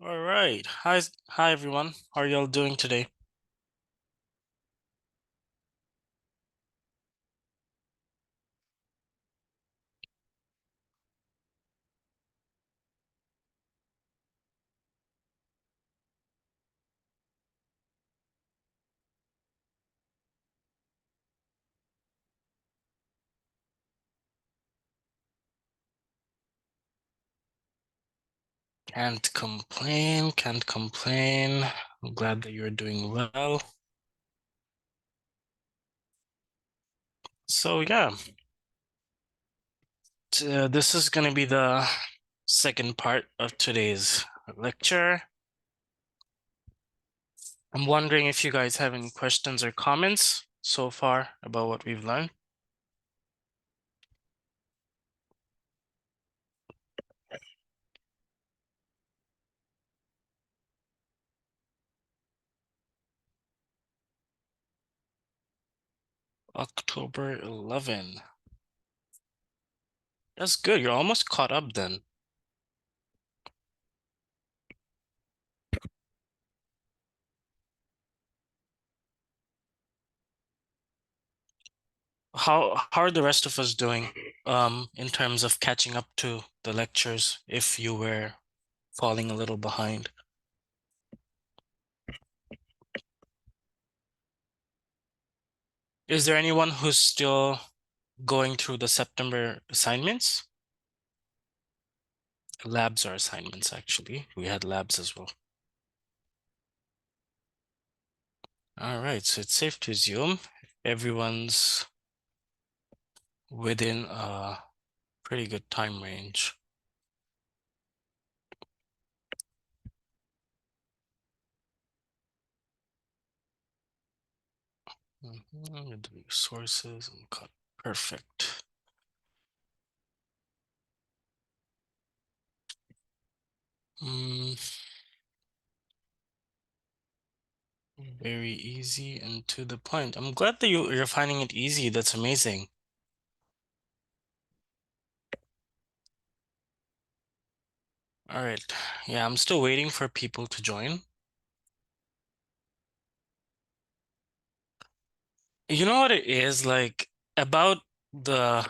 All right. Hi everyone. How are y'all doing today? Can't complain, can't complain. I'm glad that you're doing well. So yeah, this is going to be the second part of today's lecture. I'm wondering if you guys have any questions or comments so far about what we've learned. October 11. That's good. You're almost caught up then. How are the rest of us doing in terms of catching up to the lectures if you were falling a little behind? Is there anyone who's still going through the September assignments? Labs are assignments, actually. We had labs as well. All right, so it's safe to assume everyone's within a pretty good time range. The resources and cut. Perfect. Very easy and to the point. I'm glad that you're finding it easy. That's amazing. All right. Yeah, I'm still waiting for people to join. You know what it is like about the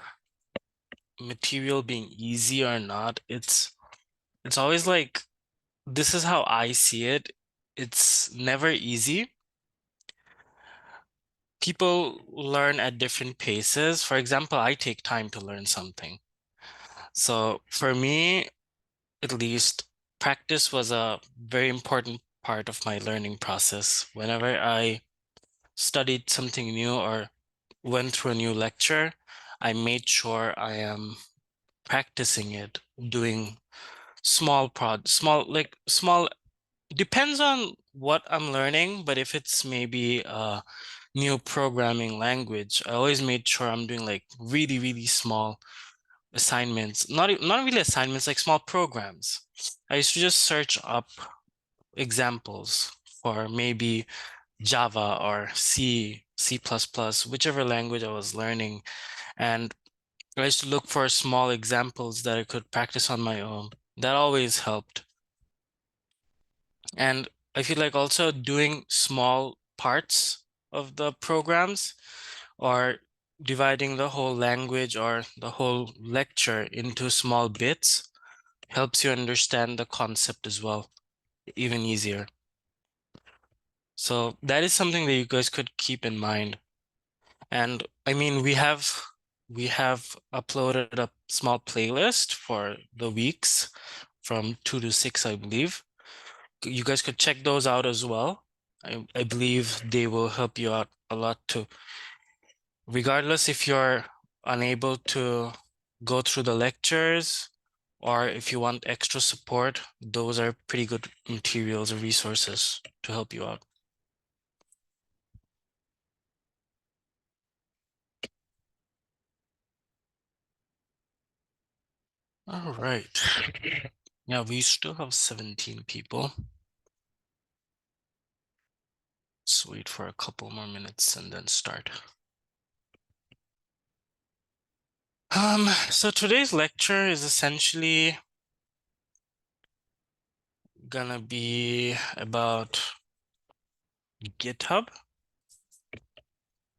material being easy or not? It's always like this is how I see it. It's never easy. People learn at different paces. For example, I take time to learn something. So for me, at least, practice was a very important part of my learning process. Whenever I studied something new or went through a new lecture, I made sure I am practicing it, doing small, depends on what I'm learning, but if it's maybe a new programming language, I always made sure I'm doing like really, really small assignments, not really assignments, like small programs. I used to just search up examples for maybe Java or C++, whichever language I was learning. And I used to look for small examples that I could practice on my own. That always helped. And I feel like also doing small parts of the programs or dividing the whole language or the whole lecture into small bits helps you understand the concept as well, even easier. So that is something that you guys could keep in mind. And I mean, we have uploaded a small playlist for the weeks from 2 to 6, I believe. You guys could check those out as well. I believe they will help you out a lot too. Regardless if you're unable to go through the lectures or if you want extra support, those are pretty good materials or resources to help you out. All right. Yeah, we still have 17 people. Let's wait for a couple more minutes and then start. So today's lecture is essentially gonna be about GitHub.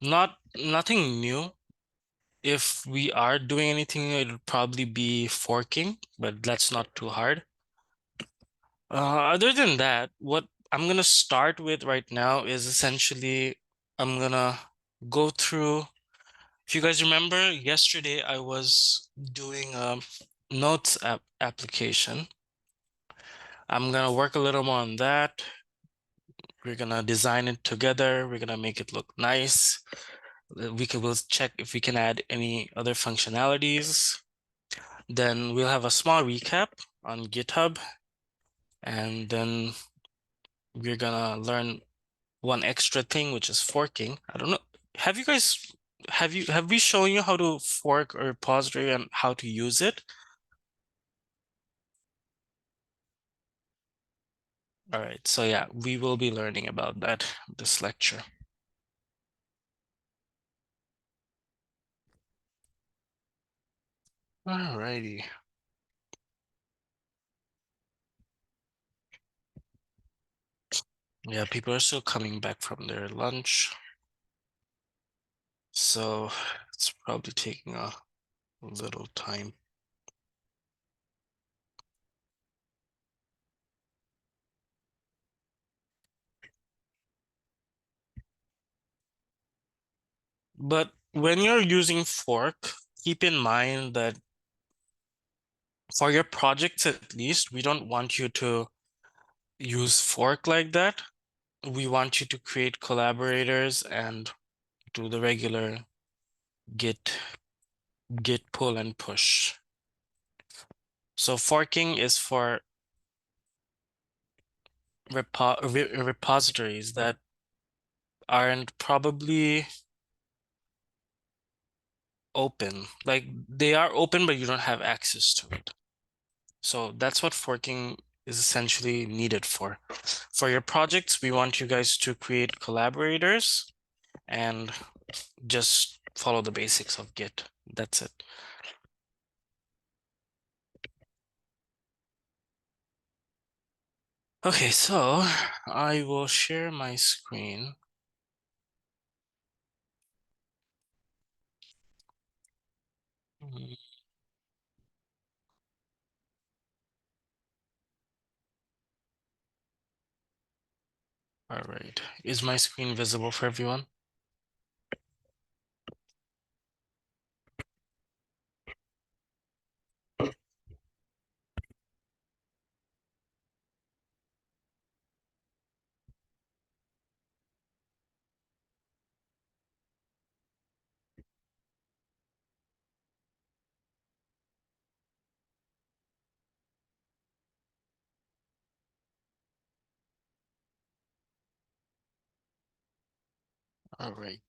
Nothing new. If we are doing anything, it'll probably be forking, but that's not too hard. Other than that, what I'm gonna start with right now is essentially I'm gonna go through. If you guys remember, yesterday I was doing a notes application. I'm gonna work a little more on that. We're gonna design it together. We're gonna make it look nice. We'll check if we can add any other functionalities. Then we'll have a small recap on GitHub, and then we're gonna learn one extra thing, which is forking. I don't know. Have you guys have we shown you how to fork a repository and how to use it? All right, so yeah, we will be learning about that this lecture. All righty. Yeah, people are still coming back from their lunch, so it's probably taking a little time. But when you're using fork, keep in mind that for your projects at least, we don't want you to use fork like that. We want you to create collaborators and do the regular git pull and push. So forking is for repositories that aren't probably open. Like they are open, but you don't have access to it. So that's what forking is essentially needed for. For your projects, we want you guys to create collaborators and just follow the basics of Git. That's it. Okay, so I will share my screen. Mm, all right. Is my screen visible for everyone? All right.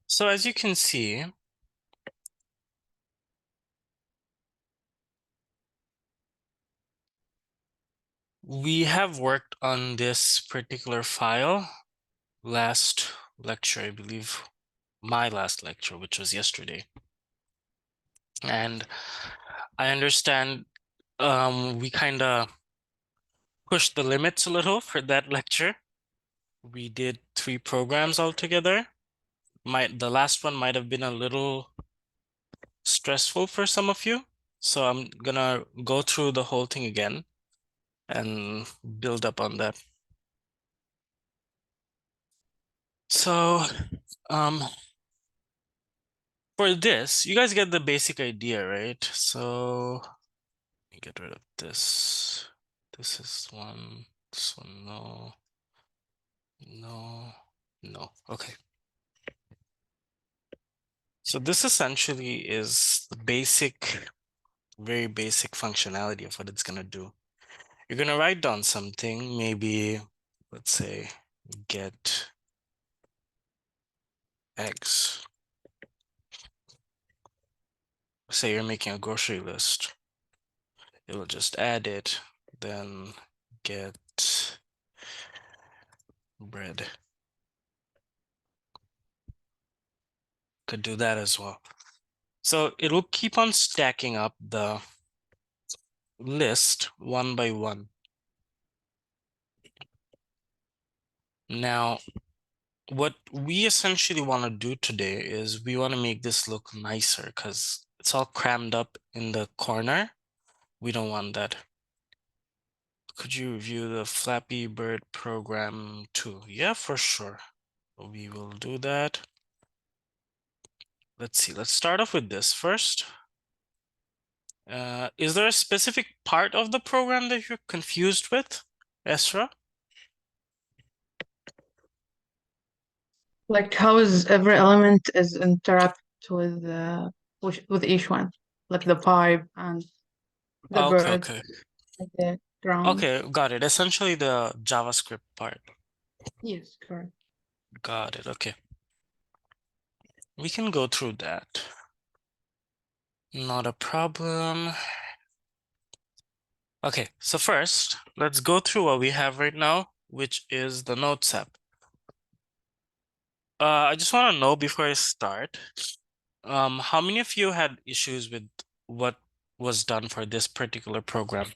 So as you can see, we have worked on this particular file last lecture, I believe, my last lecture, which was yesterday. And I understand we kind of pushed the limits a little for that lecture. We did 3 programs altogether. The last one might have been a little stressful for some of you. So I'm gonna go through the whole thing again and build up on that. So for this, you guys get the basic idea, right? So let me get rid of this. This is one, this one, no, no, no. Okay. So this essentially is the basic, very basic functionality of what it's gonna do. You're gonna write down something, maybe, let's say, get eggs. Say you're making a grocery list. It will just add it, then get bread. Could do that as well. So it will keep on stacking up the list one by one. Now, what we essentially want to do today is we want to make this look nicer because it's all crammed up in the corner. We don't want that. Could you review the Flappy Bird program too? Yeah, for sure. We will do that. Let's see. Let's start off with this first. Is there a specific part of the program that you're confused with, Esra? Like how is every element is interact with each one, like the pipe and the Okay, bird, okay. the ground. Okay, got it. Essentially the JavaScript part. Yes, correct. Got it. Okay. We can go through that. Not a problem. Okay, so first, let's go through what we have right now, which is the Notes app. I just want to know before I start, how many of you had issues with what was done for this particular program?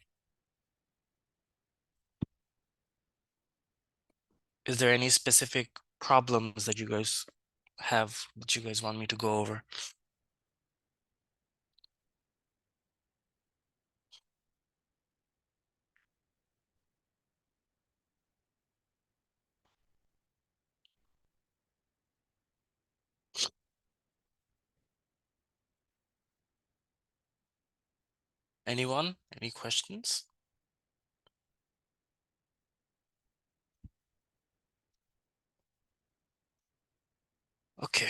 Is there any specific problems that you guys have that you guys want me to go over? Anyone? Any questions? Okay,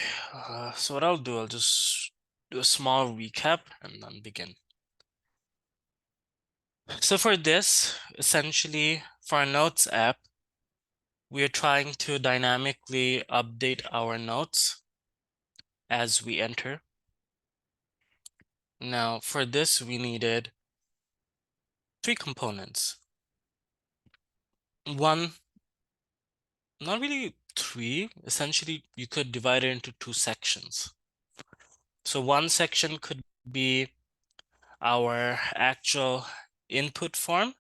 so what I'll do, I'll just do a small recap and then begin. So for this, essentially, for our Notes app, we are trying to dynamically update our notes as we enter. Now, for this, we needed 3 components. One, not really 3, essentially, you could divide it into 2 sections. So one section could be our actual input form,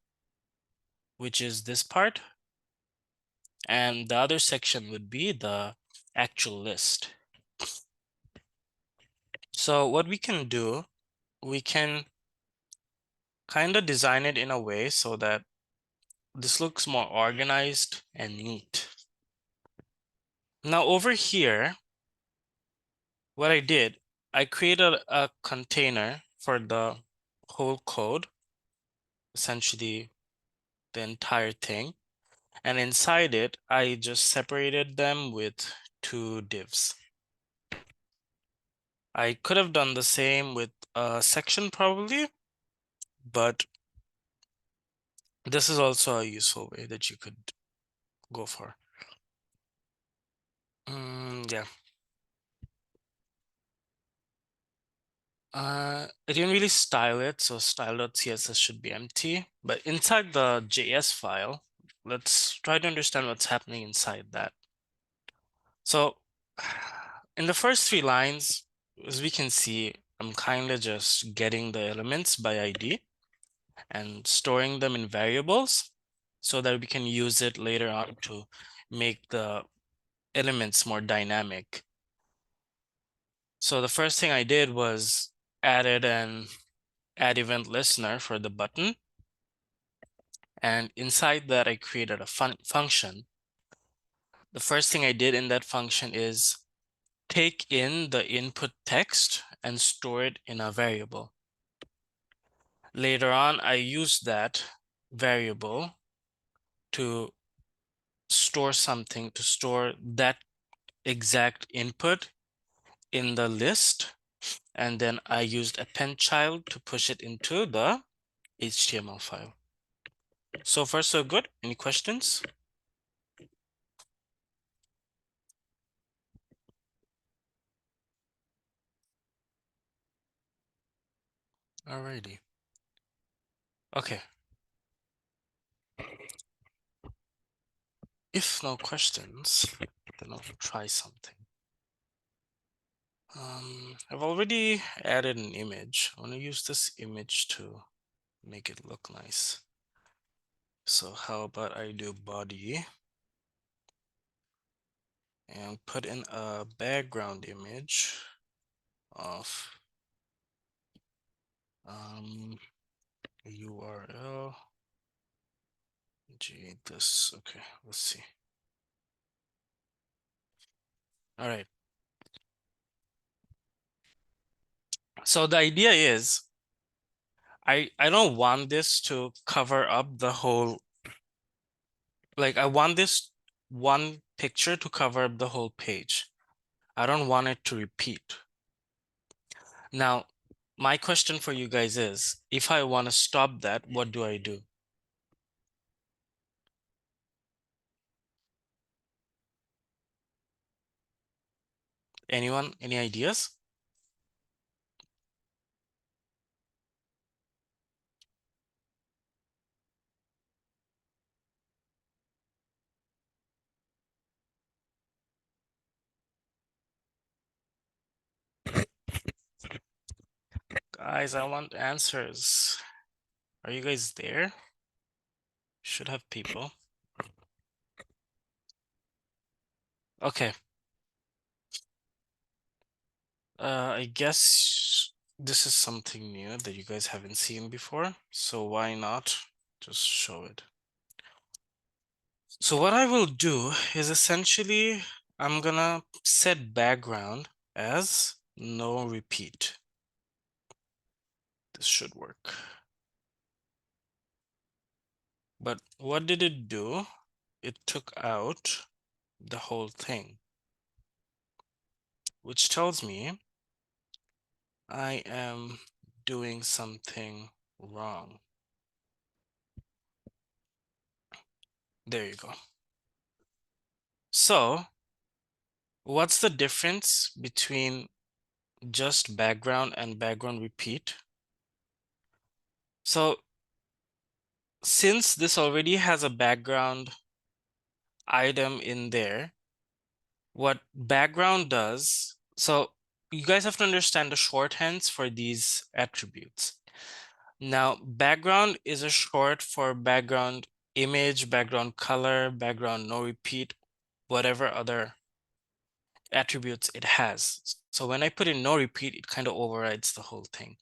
which is this part, and the other section would be the actual list. So what we can do, we can kind of design it in a way so that this looks more organized and neat. Now over here, what I did, I created a container for the whole code, essentially the entire thing. And inside it, I just separated them with 2 divs. I could have done the same with a section probably, but this is also a useful way that you could go for. Yeah. I didn't really style it, so style.css should be empty. But inside the JS file, let's try to understand what's happening inside that. So in the first 3 lines, as we can see, I'm kind of just getting the elements by ID and storing them in variables so that we can use it later on to make the elements more dynamic. So the first thing I did was added an add event listener for the button. And inside that, I created a function. The first thing I did in that function is take in the input text and store it in a variable. Later on, I used that variable to store something, to store that exact input in the list. And then I used append child to push it into the HTML file. So far, so good. Any questions? Alrighty. Okay. If no questions, then I'll try something. I've already added an image. I want to use this image to make it look nice. So how about I do body and put in a background image of URL this. Okay, let's see. All right. So the idea is I don't want this to cover up the whole, like I want this one picture to cover up the whole page. I don't want it to repeat. Now, my question for you guys is, if I want to stop that, what do I do? Anyone, any ideas? Guys, I want answers. Are you guys there? Should have people. Okay. I guess this is something new that you guys haven't seen before, so why not just show it? So what I will do is essentially I'm gonna set background as no repeat. This should work. But what did it do? It took out the whole thing, which tells me I am doing something wrong. There you go. So what's the difference between just background and background repeat? So since this already has a background item in there, what background does, so you guys have to understand the shorthands for these attributes. Now, background is a short for background image, background color, background no repeat, whatever other attributes it has. So when I put in no repeat, it kind of overrides the whole thing.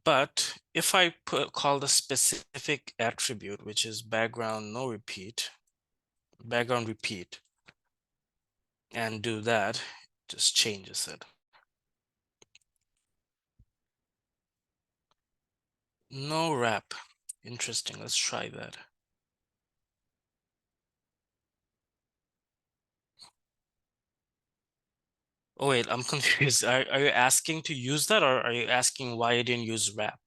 But if I call the specific attribute, which is background no repeat, background repeat, and do that, just changes it. No wrap. Interesting. Let's try that. Oh wait, I'm confused. Are you asking to use that, or are you asking why I didn't use wrap?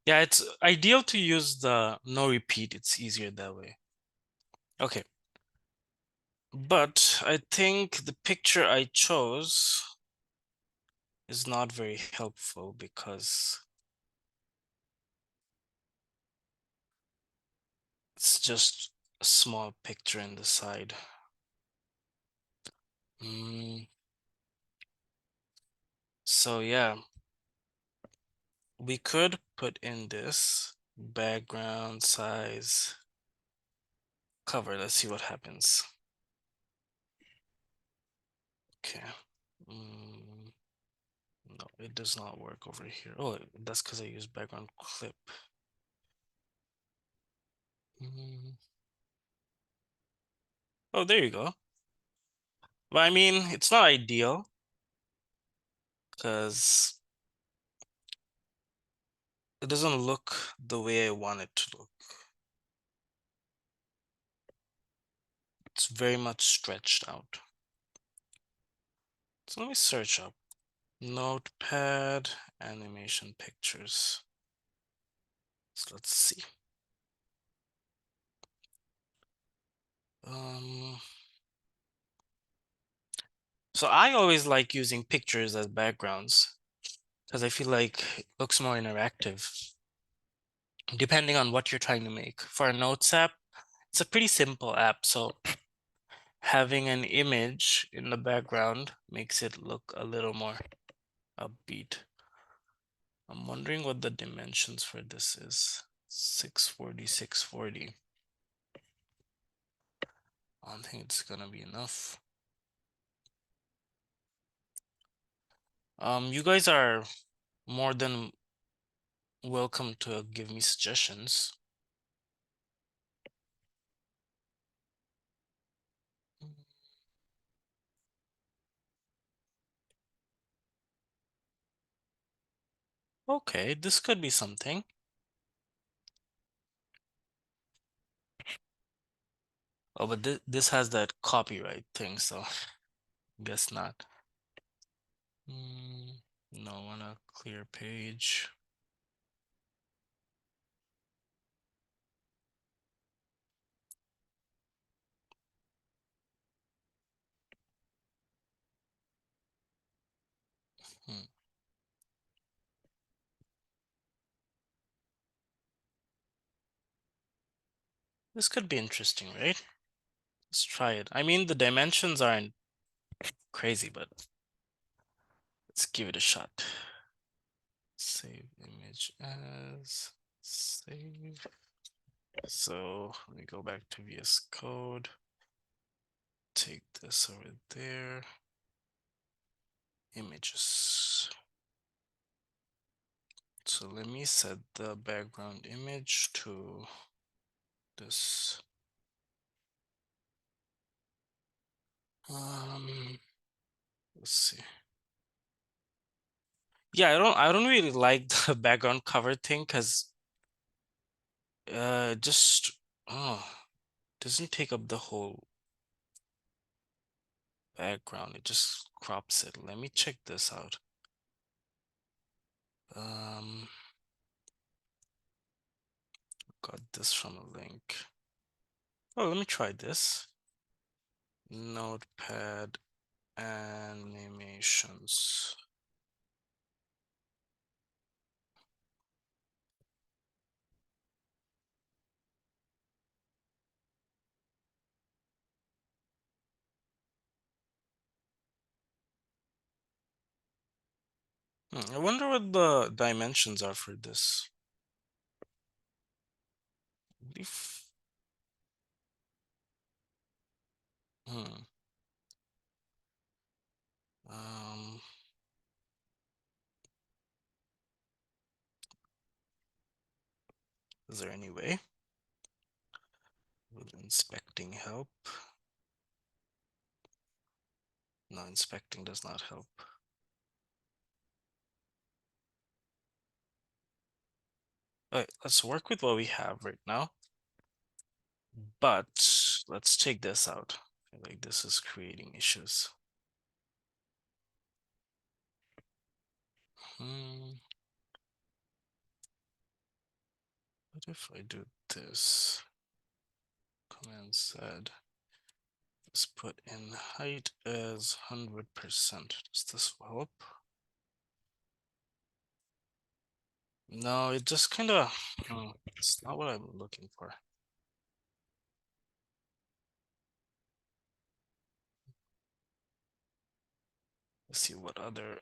Yeah, it's ideal to use the no repeat. It's easier that way. Okay. But I think the picture I chose is not very helpful because it's just a small picture in the side. So yeah, we could put in this background size cover. Let's see what happens. Okay. No, it does not work over here. Oh, that's because I use background clip. Oh, there you go. But I mean, it's not ideal because it doesn't look the way I want it to look. It's very much stretched out. So let me search up Notepad animation pictures. So let's see. So I always like using pictures as backgrounds because I feel like it looks more interactive depending on what you're trying to make. For a Notes app, it's a pretty simple app. So having an image in the background makes it look a little more upbeat. I'm wondering what the dimensions for this is. 640, 640. I don't think it's gonna be enough. You guys are more than welcome to give me suggestions. Okay, this could be something. Oh, but this has that copyright thing, so guess not. No, on a clear page. Hmm. This could be interesting, right? Let's try it. I mean, the dimensions aren't crazy, but let's give it a shot. Save image as save. So let me go back to VS Code. Take this over there. Images. So let me set the background image to this. Let's see. Yeah, I don't really like the background cover thing because just oh doesn't take up the whole background. It just crops it. Let me check this out. Got this from a link. Oh, let me try this. Notepad animations. I wonder what the dimensions are for this. If, hmm. Um, is there any way? Will inspecting help? No, inspecting does not help. All right, let's work with what we have right now. But let's take this out. I feel like this is creating issues. What if I do this? Command Z. Let's put in height as 100%. Does this help? No, it just kind of, it's not what I'm looking for. Let's see what other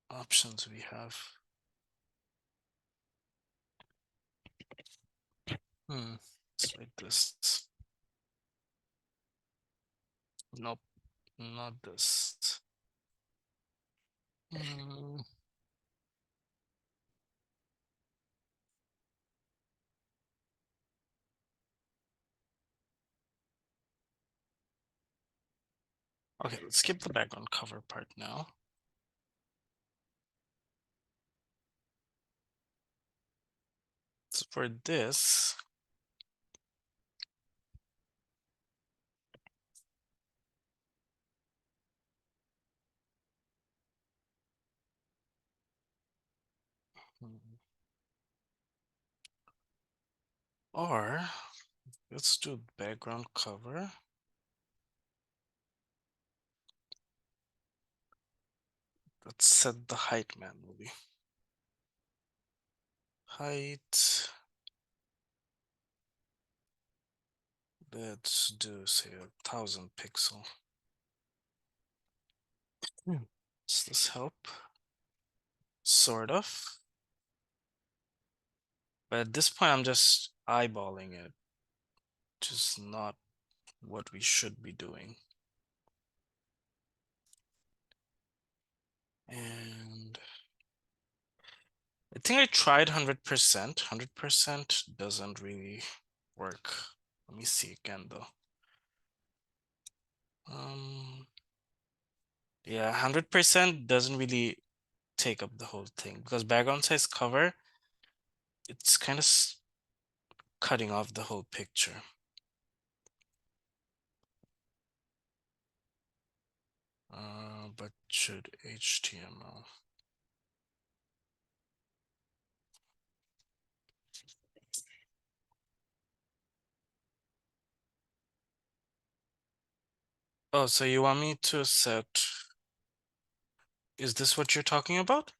options we have. It's like this. Nope, not this. Okay, let's skip the background cover part now. So for this, or let's do background cover. Let's set the height manually. Height. Let's do say 1,000 pixel. Does this help? Sort of. But at this point, I'm just eyeballing it, which is not what we should be doing. And I think I tried 100%. 100% doesn't really work. Let me see again though. Yeah, 100% doesn't really take up the whole thing because background size cover, it's kind of cutting off the whole picture. But should HTML? Oh, so you want me to set, is this what you're talking about,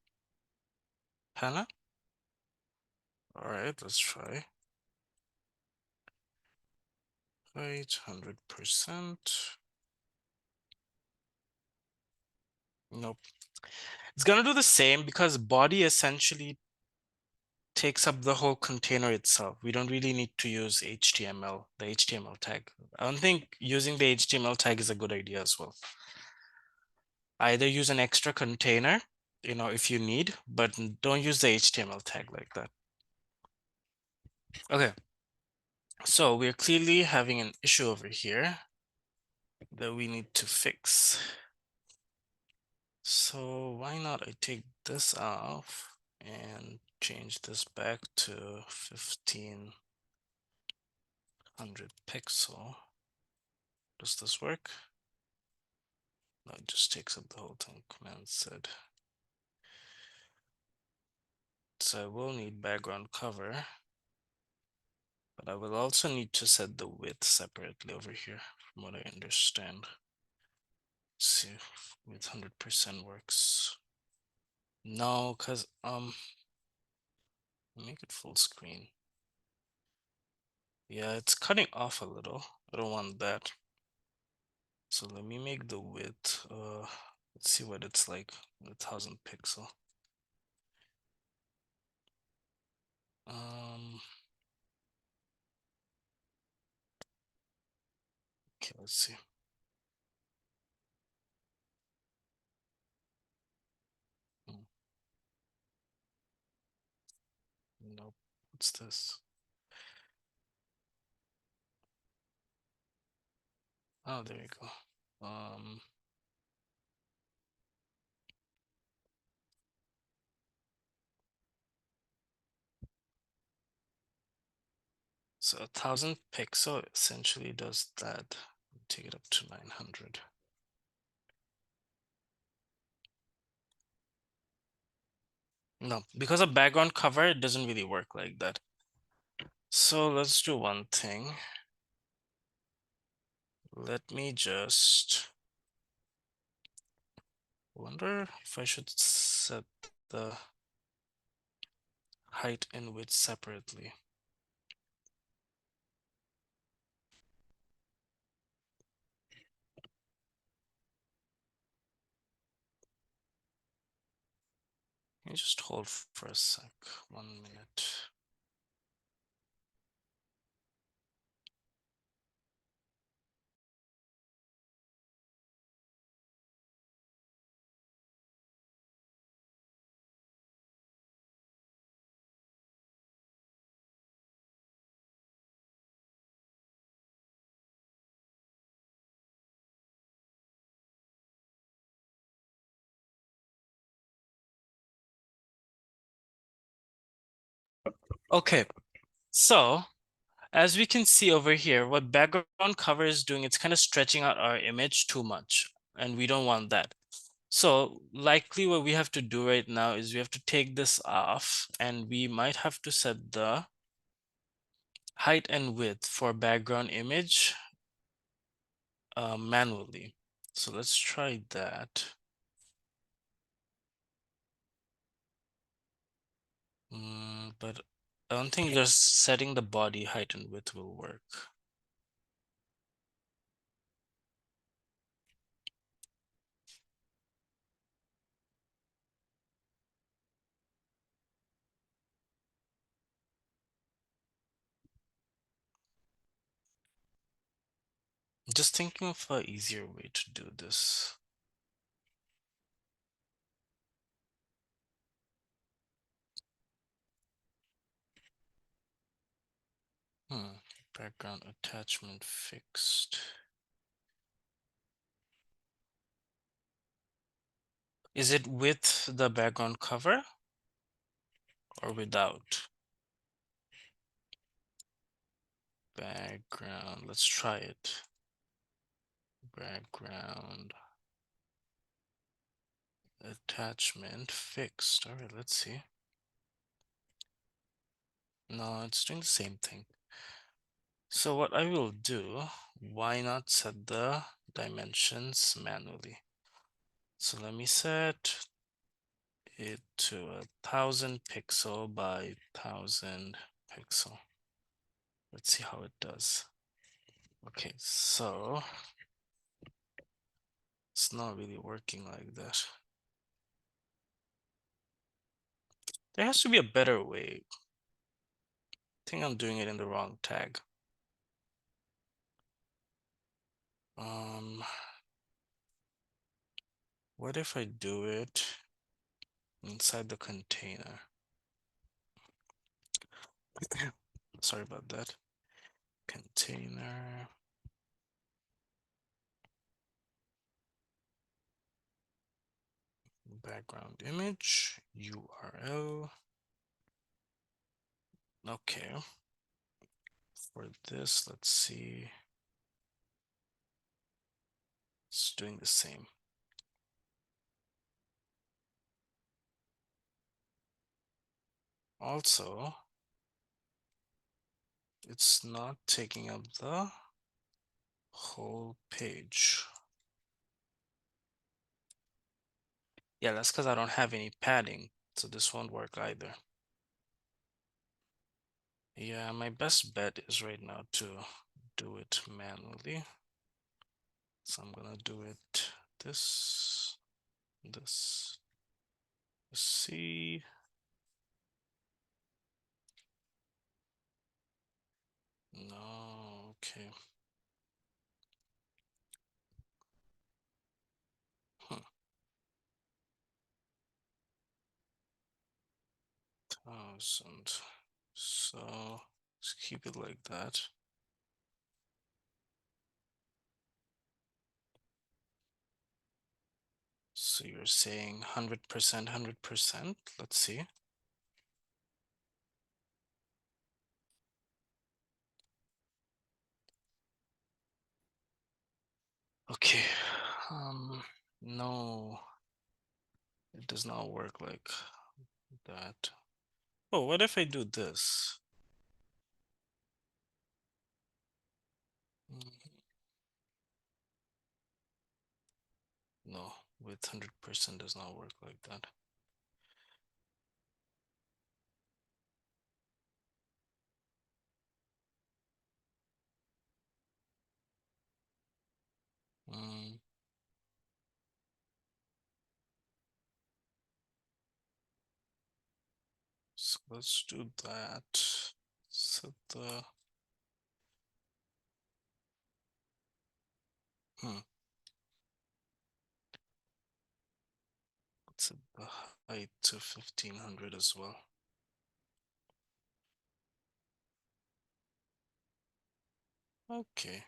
Hannah? All right, let's try. Right, 100%. Nope. It's gonna do the same because body essentially takes up the whole container itself. We don't really need to use HTML, the HTML tag. I don't think using the HTML tag is a good idea as well. Either use an extra container, if you need, but don't use the HTML tag like that. Okay, so we're clearly having an issue over here that we need to fix. So why not I take this off and change this back to 1500 pixel. Does this work? No, it just takes up the whole thing. Command Z. So I will need background cover, but I will also need to set the width separately over here, from what I understand. Let's see if with 100% works. No, because make it full screen. Yeah, it's cutting off a little. I don't want that. So let me make the width. Let's see what it's like with 1,000 pixel. Okay, let's see. Nope. What's this? Oh, there you go. So 1,000 pixel essentially does that. Take it up to 900. No, because of background cover, it doesn't really work like that. So let's do one thing. Let me just wonder if I should set the height and width separately. Can you just hold for a sec, 1 minute. Okay, so as we can see over here, what background cover is doing, it's kind of stretching out our image too much, and we don't want that. So likely what we have to do right now is we have to take this off, and we might have to set the height and width for background image manually. So let's try that. But I don't think just setting the body height and width will work. Just thinking of an easier way to do this. Background attachment fixed. Is it with the background cover or without? Background, let's try it. Background attachment fixed. All right, let's see. No, it's doing the same thing. So what I will do, why not set the dimensions manually? So let me set it to 1000 pixel by 1000 pixel. Let's see how it does. Okay, so it's not really working like that. There has to be a better way. I think I'm doing it in the wrong tag. What if I do it inside the container? Sorry about that. Container. Background image, URL. Okay. For this, let's see. It's doing the same. Also, it's not taking up the whole page. Yeah, that's because I don't have any padding, so this won't work either. Yeah, my best bet is right now to do it manually. So I'm gonna do it this, C. No, okay. Hmm. 1000. So let's keep it like that. So you're saying 100%, 100%. Let's see. Okay. No, it does not work like that. Oh, what if I do this? No, with 100% does not work like that. So let's do that. Set the let's set the height to 1500 as well. Okay.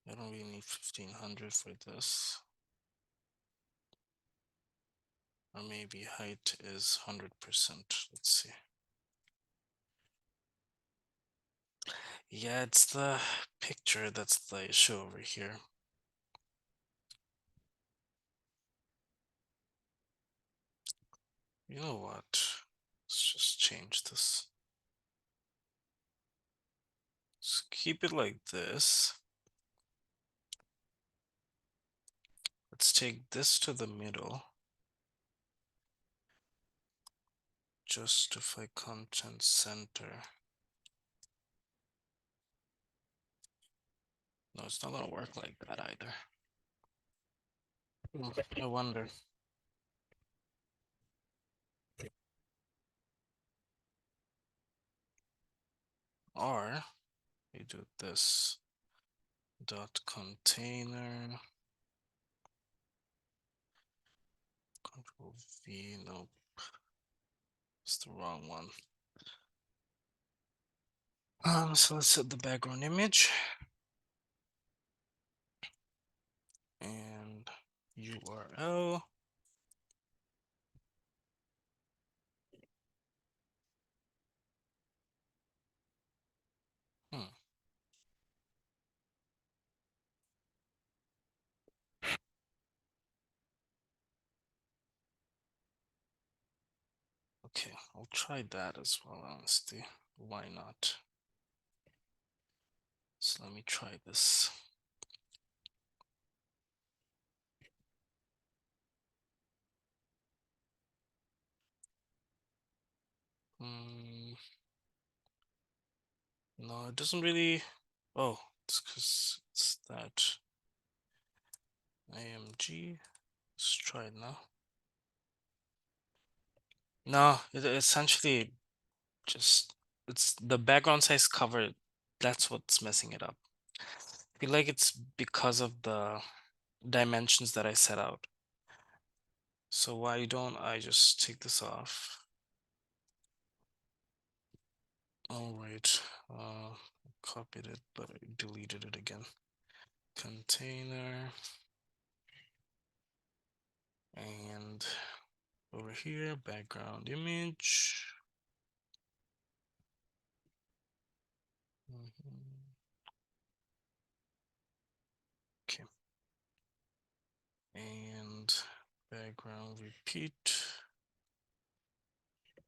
I don't really need 1500 for this. Or maybe height is 100%. Let's see. Yeah, it's the picture that's the issue over here. You know what? Let's just change this. Let's keep it like this. Let's take this to the middle. Justify content center. No, it's not gonna work like that either. I wonder. Or we do this dot container, Control V, nope, it's the wrong one. So let's set the background image and URL. Hmm. Okay, I'll try that as well, honestly. Why not? So let me try this. No, it doesn't really. Oh, it's because it's that IMG. Let's try it now. No, it essentially just it's the background size covered. That's what's messing it up. I feel like it's because of the dimensions that I set out. So why don't I just take this off? All right, copied it, but I deleted it again. Container, and over here, background image. Okay, and background repeat.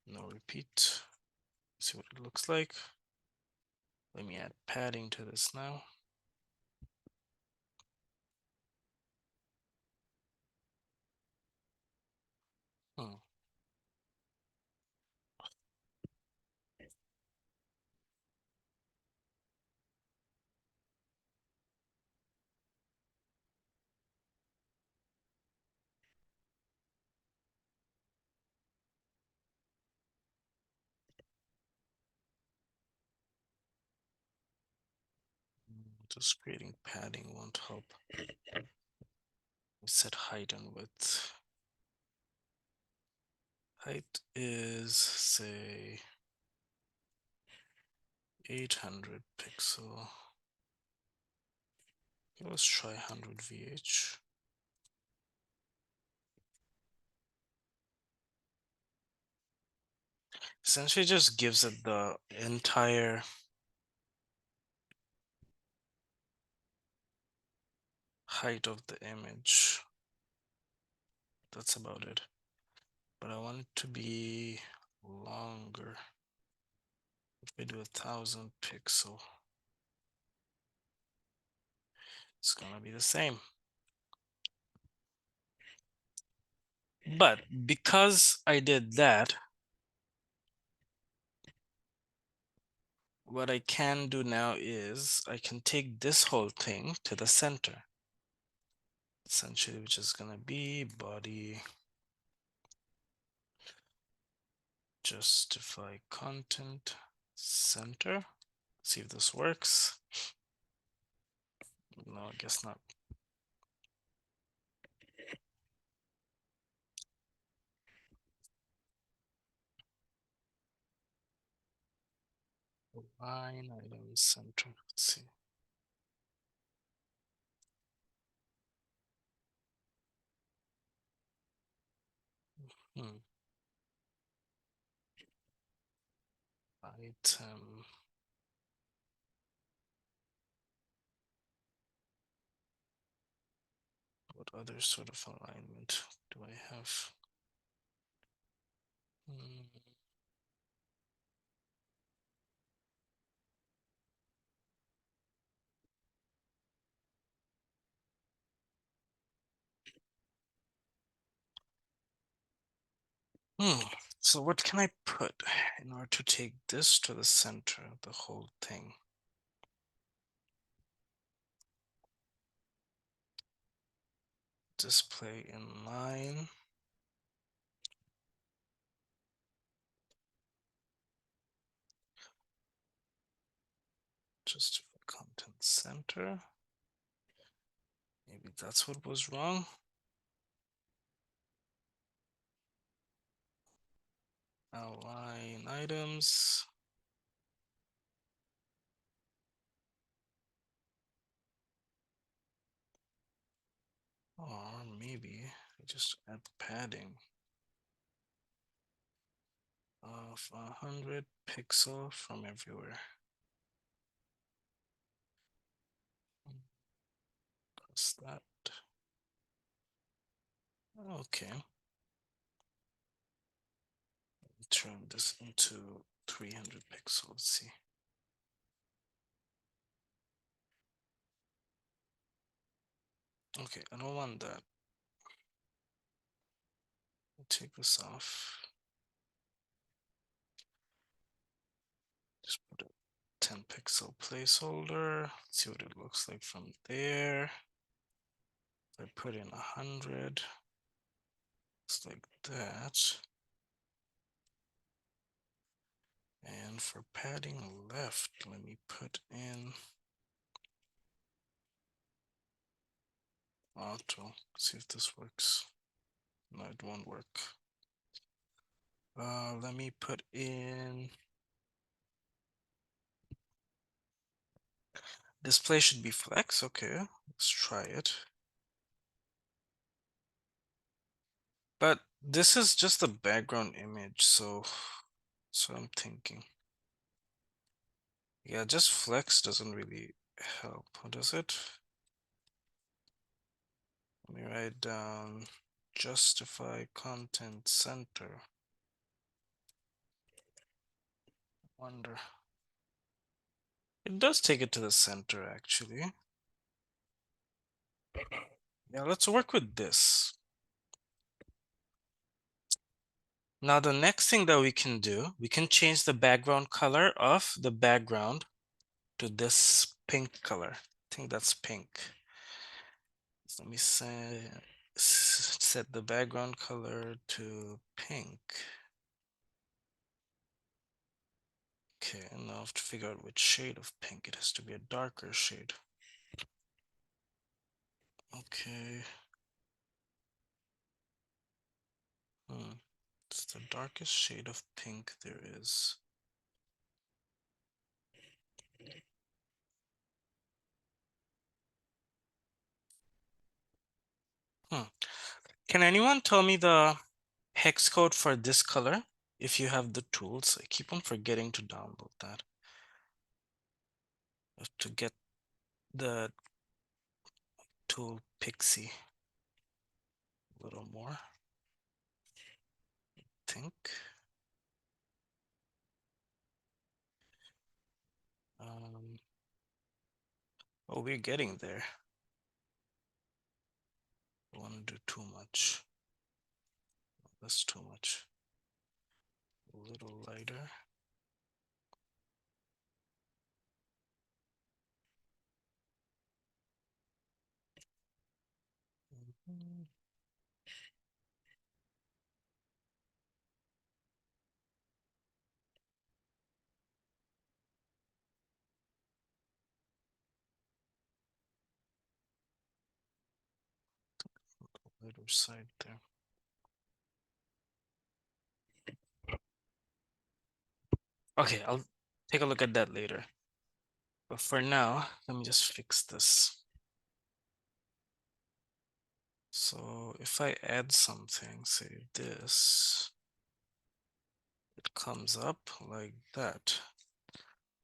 No repeat. See what it looks like. Let me add padding to this now. Hmm. Just creating padding won't help. Set height and width. Height is, say, 800 pixel. Okay, let's try 100 VH. Essentially just gives it the entire height of the image. That's about it. But I want it to be longer. If we do 1,000 pixel, it's gonna be the same. But because I did that, what I can do now is I can take this whole thing to the center. Essentially, which is gonna be body justify content center. See if this works. No, I guess not. Line item center. Let's see. Hmm. Item. What other sort of alignment do I have? So what can I put in order to take this to the center of the whole thing? Display inline. justify content center. Maybe that's what was wrong. Outline items. Or maybe I just add padding of 100 pixel from everywhere. What's that? Okay. Turn this into 300 pixels. Let's see. Okay, I don't want that. Take this off. Just put a 10 pixel placeholder. See what it looks like from there. If I put in 100, it's like that. And for padding left, let me put in auto. See if this works. No, it won't work. Let me put in display should be flex. Okay, let's try it. But this is just a background image, so that's what I'm thinking. Yeah, just flex doesn't really help, does it? Let me write down justify content center. Wonder. It does take it to the center, actually. Yeah, let's work with this. Now, the next thing that we can do, we can change the background color of the background to this pink color. I think that's pink. So let me set the background color to pink. Okay, and now I have to figure out which shade of pink. It has to be a darker shade. Okay. It's the darkest shade of pink there is. Can anyone tell me the hex code for this color if you have the tools? I keep on forgetting to download that. I have to get the tool Pixie a little more, I think. Oh, we're getting there. I don't want to do too much. That's too much. A little lighter. Lighter side there. Okay, I'll take a look at that later. But for now, let me just fix this. So if I add something, say this, it comes up like that.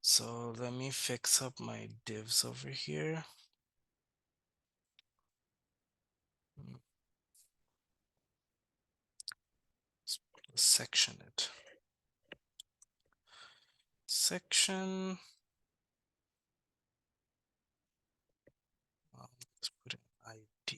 So let me fix up my divs over here. Let's section it. Section. Let's put an ID.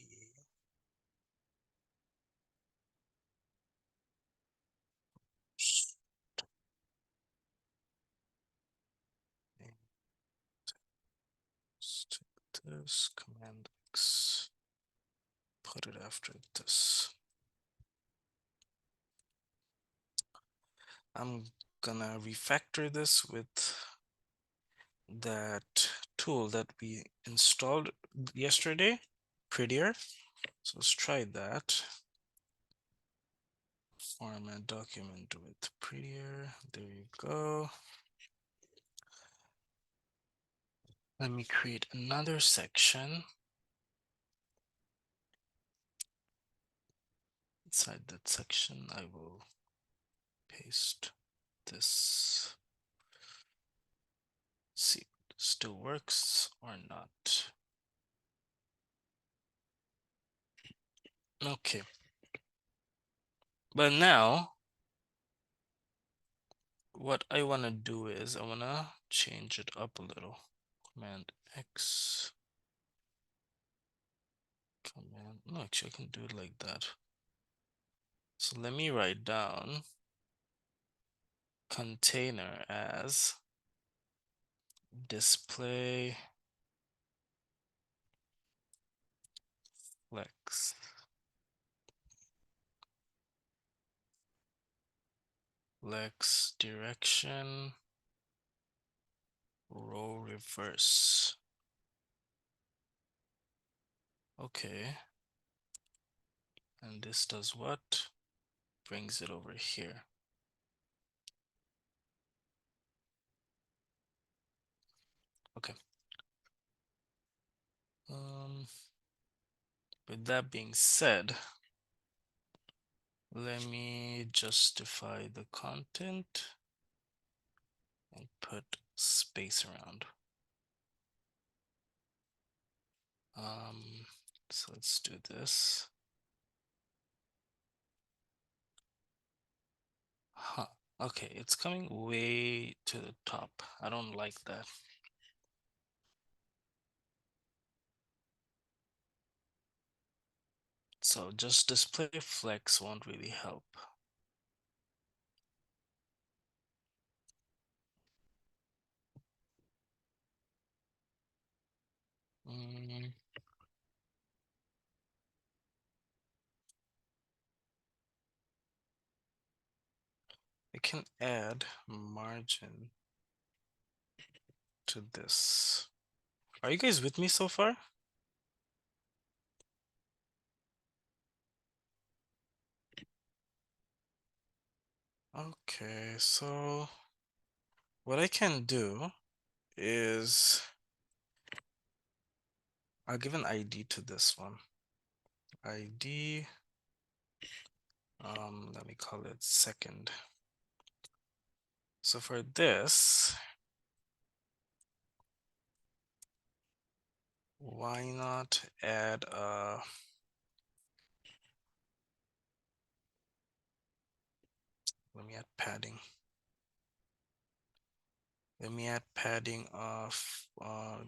Let's take this, Command X, put it after this. I'm gonna refactor this with that tool that we installed yesterday, Prettier. So let's try that. Format document with Prettier. There you go. Let me create another section. Inside that section, I will paste this. See if it still works or not. Okay. But now, what I want to do is I want to change it up a little. Command X. Command. No, actually, I can do it like that. So let me write down container as display flex. Flex direction row reverse. Okay. And this does what? Brings it over here. Okay. With that being said, let me justify the content and put space around. So let's do this. Huh. Okay, it's coming way to the top. I don't like that. So just display flex won't really help. I can add margin to this. Are you guys with me so far? Okay, so what I can do is I'll give an ID to this one. ID, let me call it second. So for this, why not add let me add padding. Let me add padding of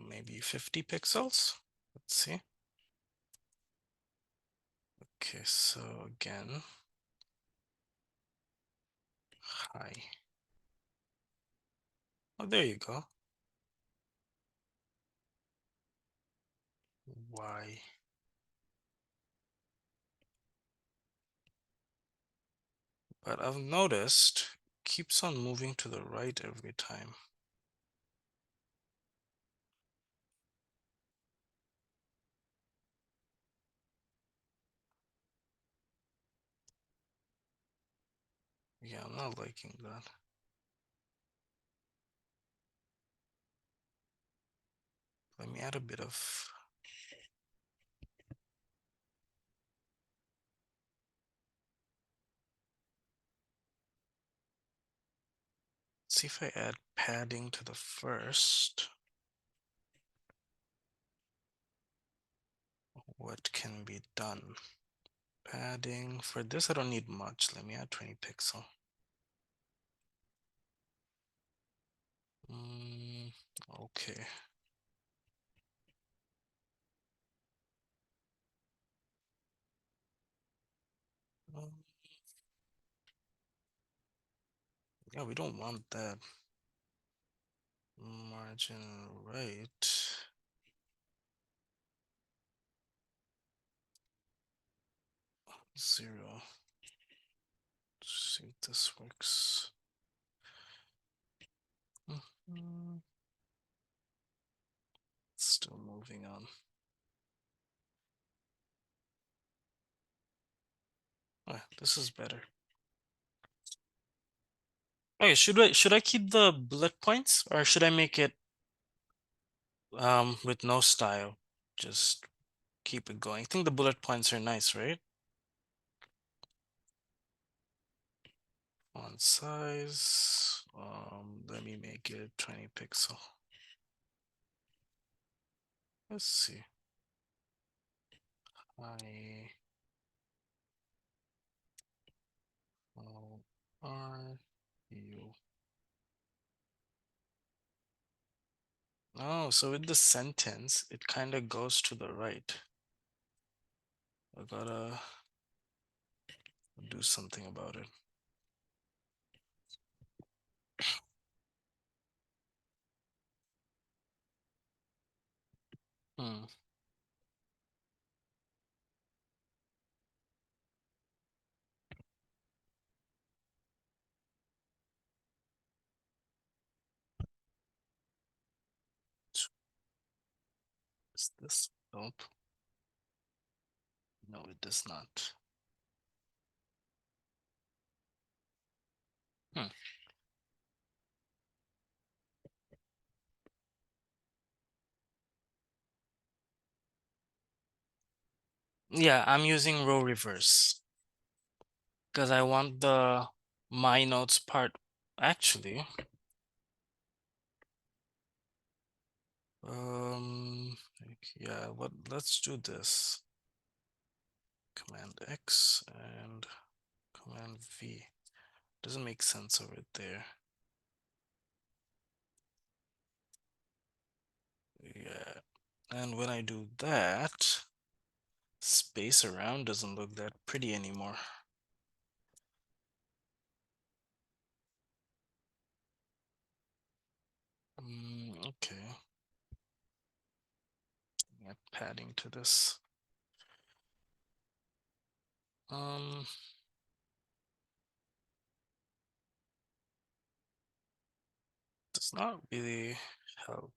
maybe 50 pixels. Let's see. Okay, so again, hi. Oh, there you go. Y. But I've noticed it keeps on moving to the right every time. Yeah, I'm not liking that. Let me add a bit of see if I add padding to the first. What can be done? Padding. For this, I don't need much. Let me add 20 pixel. Okay. Um, yeah, we don't want that. Margin right. 0. See if this works. moving on. Oh, this is better. Okay, should I keep the bullet points or should I make it with no style? Just keep it going. I think the bullet points are nice, right? Font size. Let me make it 20 pixel. Let's see. How are you? Oh, so with the sentence, it kind of goes to the right. I gotta do something about it. Hmm. Is this? Nope. No, it does not. Hmm. Yeah, I'm using row reverse because I want the my notes part actually. Yeah, let's do this. Command X and Command V. Doesn't make sense over there. Yeah, and when I do that, space around doesn't look that pretty anymore. Okay. Add padding to this. Does not really help.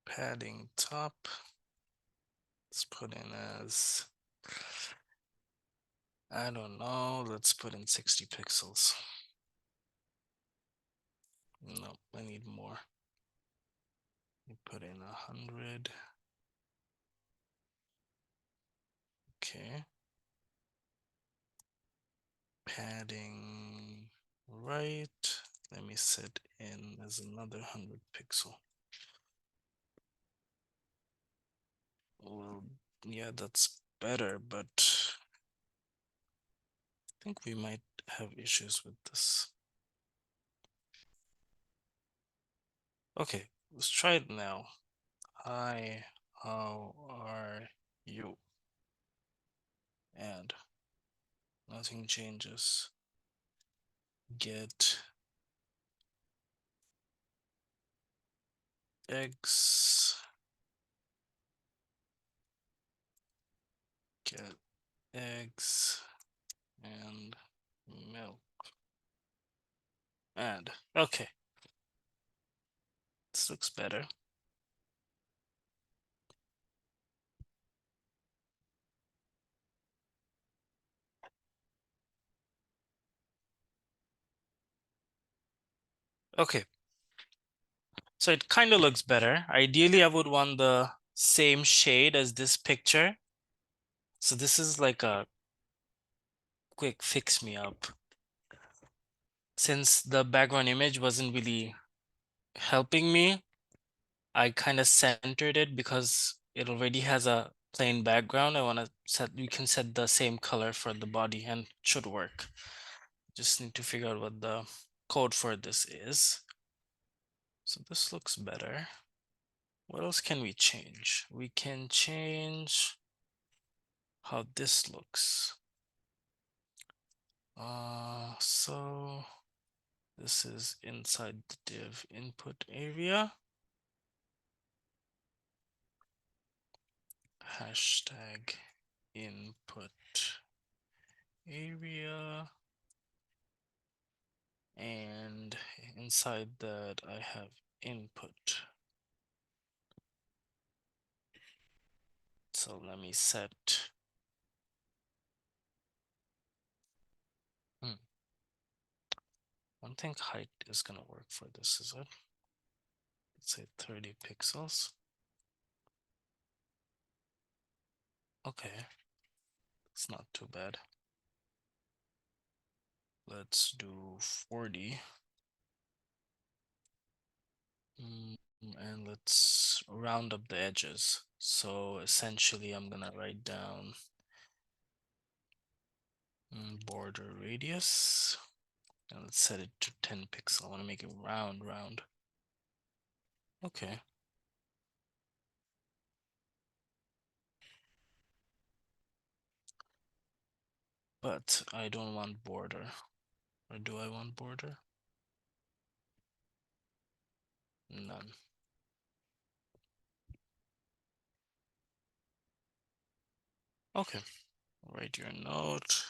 Padding top. Let's put in as, I don't know, let's put in 60 pixels. No, I need more. You put in 100. Okay. Padding right. Let me set in as another 100 pixel. Well, yeah, that's better, but I think we might have issues with this. Okay, let's try it now. Hi, how are you? And nothing changes. Get eggs. Get eggs and milk. And okay, this looks better. Okay, so it kind of looks better. Ideally, I would want the same shade as this picture. So this is like a quick fix me up. Since the background image wasn't really helping me, I kind of centered it because it already has a plain background. I want to set, you can set the same color for the body and it should work. Just need to figure out what the code for this is. So this looks better. What else can we change? We can change how this looks. So this is inside the div input area. Hashtag input area. And inside that I have input. So let me set. I don't think height is gonna work for this, is it? Let's say 30 pixels. Okay, it's not too bad. Let's do 40. And let's round up the edges. So essentially, I'm gonna write down border radius, and let's set it to 10 pixel. I want to make it round. Okay. But I don't want border. Or do I want border? None. Okay. Write your note.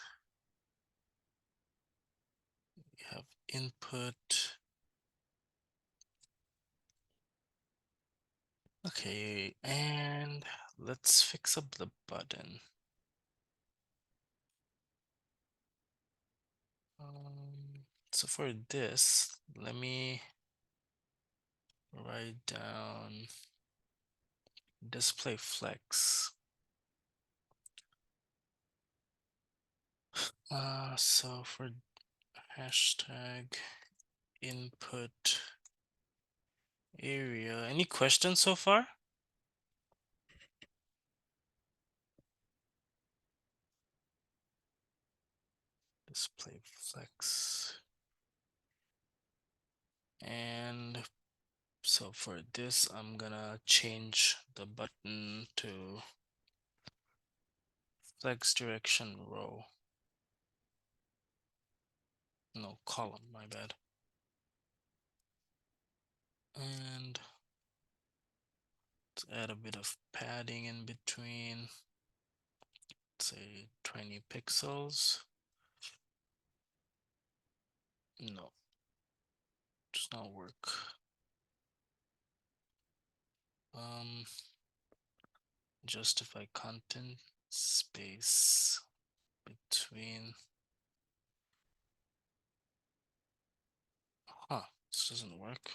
We have input. Okay, and let's fix up the button. So for this, let me write down display flex. So for hashtag input area, any questions so far? Display flex. And so for this, I'm gonna change the button to flex direction row. No, column, my bad. And let's add a bit of padding in between. Let's say 20 pixels. No, does not work. Justify content space between. This doesn't work.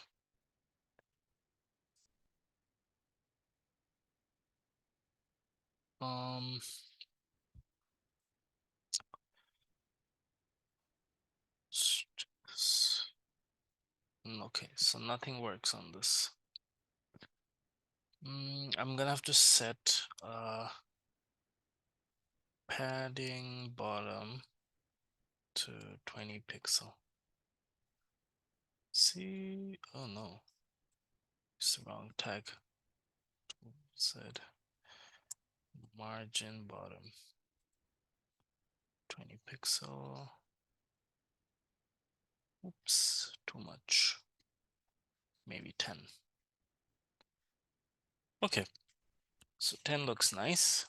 Okay, so nothing works on this. I'm gonna have to set padding bottom to 20 pixel. See, oh no, it's the wrong tag. Said margin bottom 20 pixel. Oops, too much. Maybe 10. Okay, so 10 looks nice.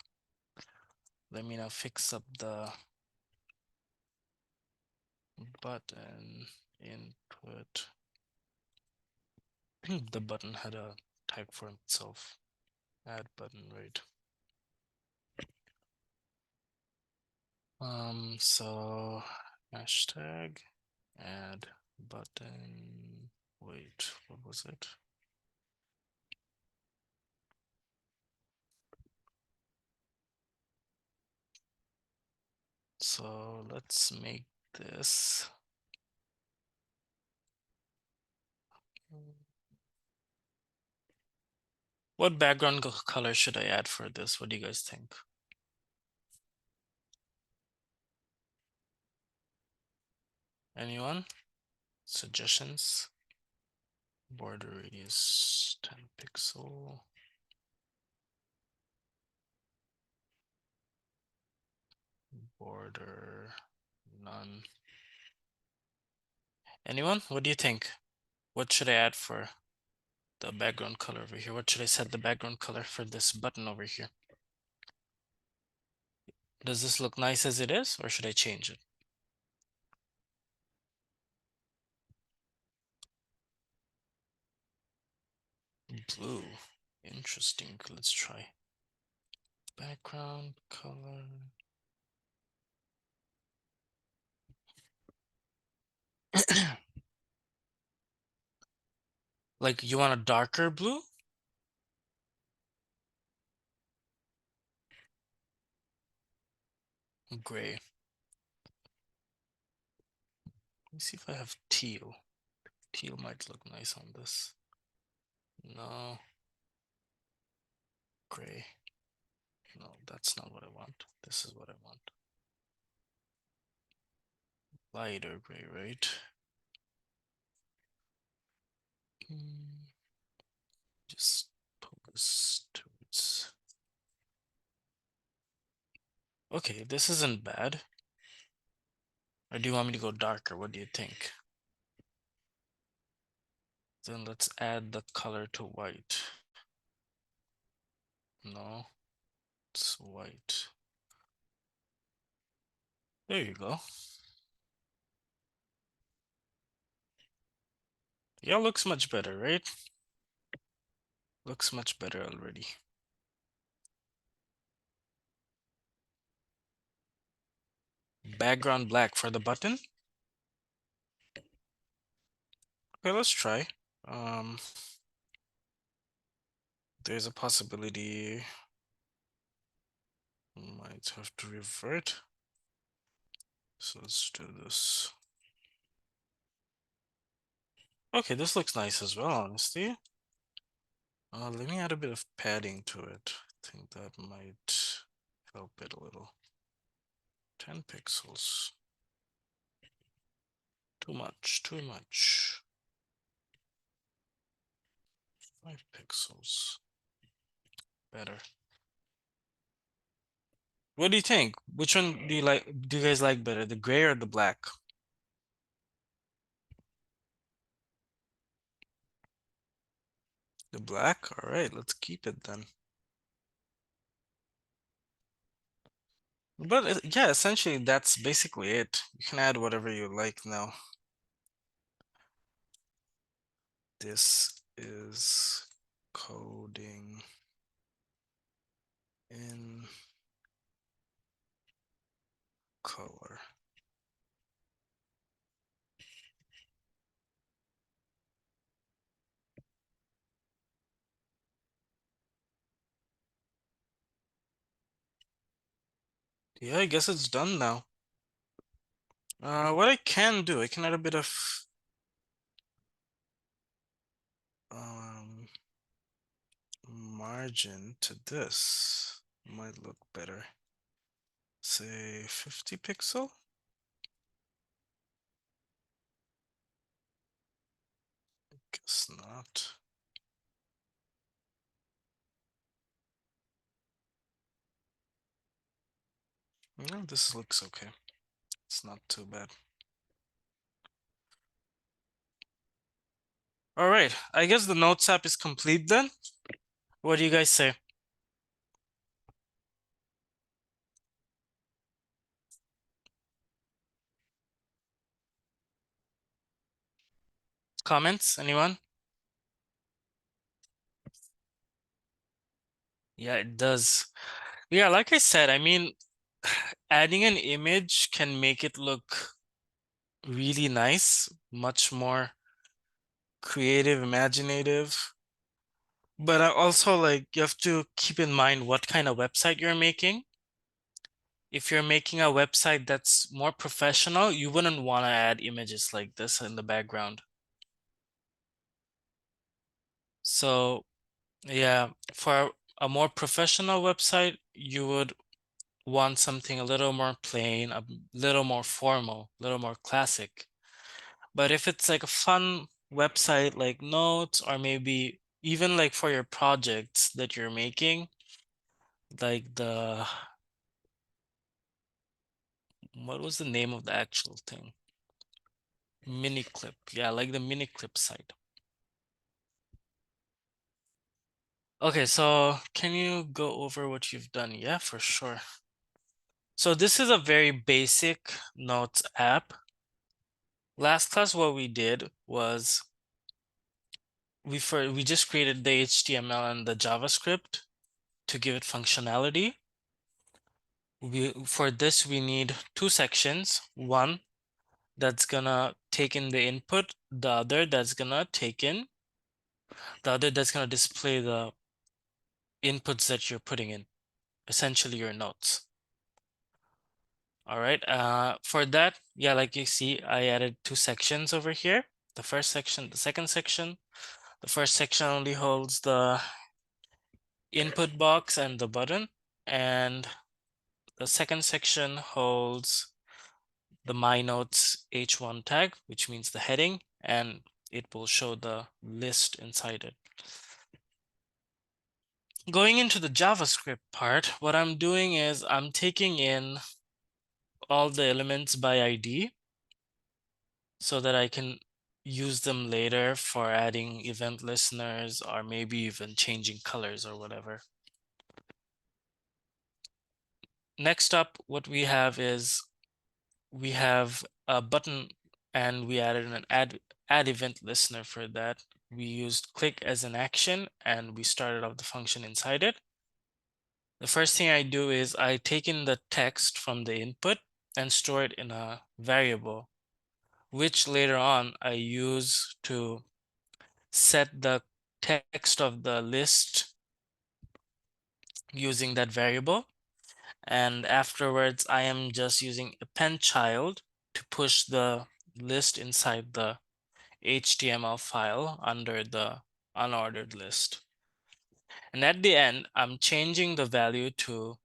Let me now fix up the button input. The button had a tag for itself. Add button, right? So hashtag add button. Wait, what was it? So let's make this. What background color should I add for this? What do you guys think? Anyone? Suggestions? Border radius 10 pixel. Border none. Anyone? What do you think? What should I add for the background color over here? What should I set the background color for this button over here? Does this look nice as it is, or should I change it? Blue. Interesting. Let's try. Background color. Like you want a darker blue? Gray. Let me see if I have teal. Teal might look nice on this. No. Gray. No, that's not what I want. This is what I want. Lighter gray, right? Just pull this towards. Okay, this isn't bad. Or do you want me to go darker? What do you think? Then let's add the color to white. No, it's white. There you go. Yeah, looks much better, right? Looks much better already. Background black for the button. Okay, let's try. Um, there's a possibility might have to revert. So let's do this. Okay, this looks nice as well, honestly. Let me add a bit of padding to it. I think that might help it a little. 10 pixels. Too much, too much. 5 pixels. Better. What do you think? Which one do you like? Do you guys like better, the gray or the black? The black? All right, let's keep it then. But yeah, essentially that's basically it. You can add whatever you like now. This is coding in color. Yeah, I guess it's done now. What I can do, I can add a bit of margin to this. Might look better. Say 50 pixel. Guess not. No, this looks okay. It's not too bad. All right, I guess the Notes app is complete then. What do you guys say? Comments, anyone? Yeah, it does. Yeah, like I said, I mean, adding an image can make it look really nice, much more creative, imaginative. But I also like you have to keep in mind what kind of website you're making. If you're making a website that's more professional, you wouldn't want to add images like this in the background. So yeah, for a more professional website, you would want something a little more plain, a little more formal, a little more classic. But if it's like a fun website like Notes, or maybe even like for your projects that you're making, like what was the name of the actual thing? Mini clip. Yeah, like the mini clip site. Okay, so can you go over what you've done? Yeah, for sure. So this is a very basic Notes app. Last class, what we did was we just created the HTML and the JavaScript to give it functionality. For this we need two sections. One that's gonna take in the input, the other that's gonna display the inputs that you're putting in, essentially your notes. All right, for that, yeah, like you see, I added two sections over here. The first section, the second section. The first section only holds the input box and the button, and the second section holds the My Notes H1 tag, which means the heading, and it will show the list inside it. Going into the JavaScript part, what I'm doing is I'm taking in all the elements by ID so that I can use them later for adding event listeners or maybe even changing colors or whatever. Next up, what we have is we have a button and we added an add event listener for that. We used click as an action and we started off the function inside it. The first thing I do is I take in the text from the input and store it in a variable, which later on I use to set the text of the list using that variable. And afterwards, I am just using append child to push the list inside the HTML file under the unordered list. And at the end, I'm changing the value to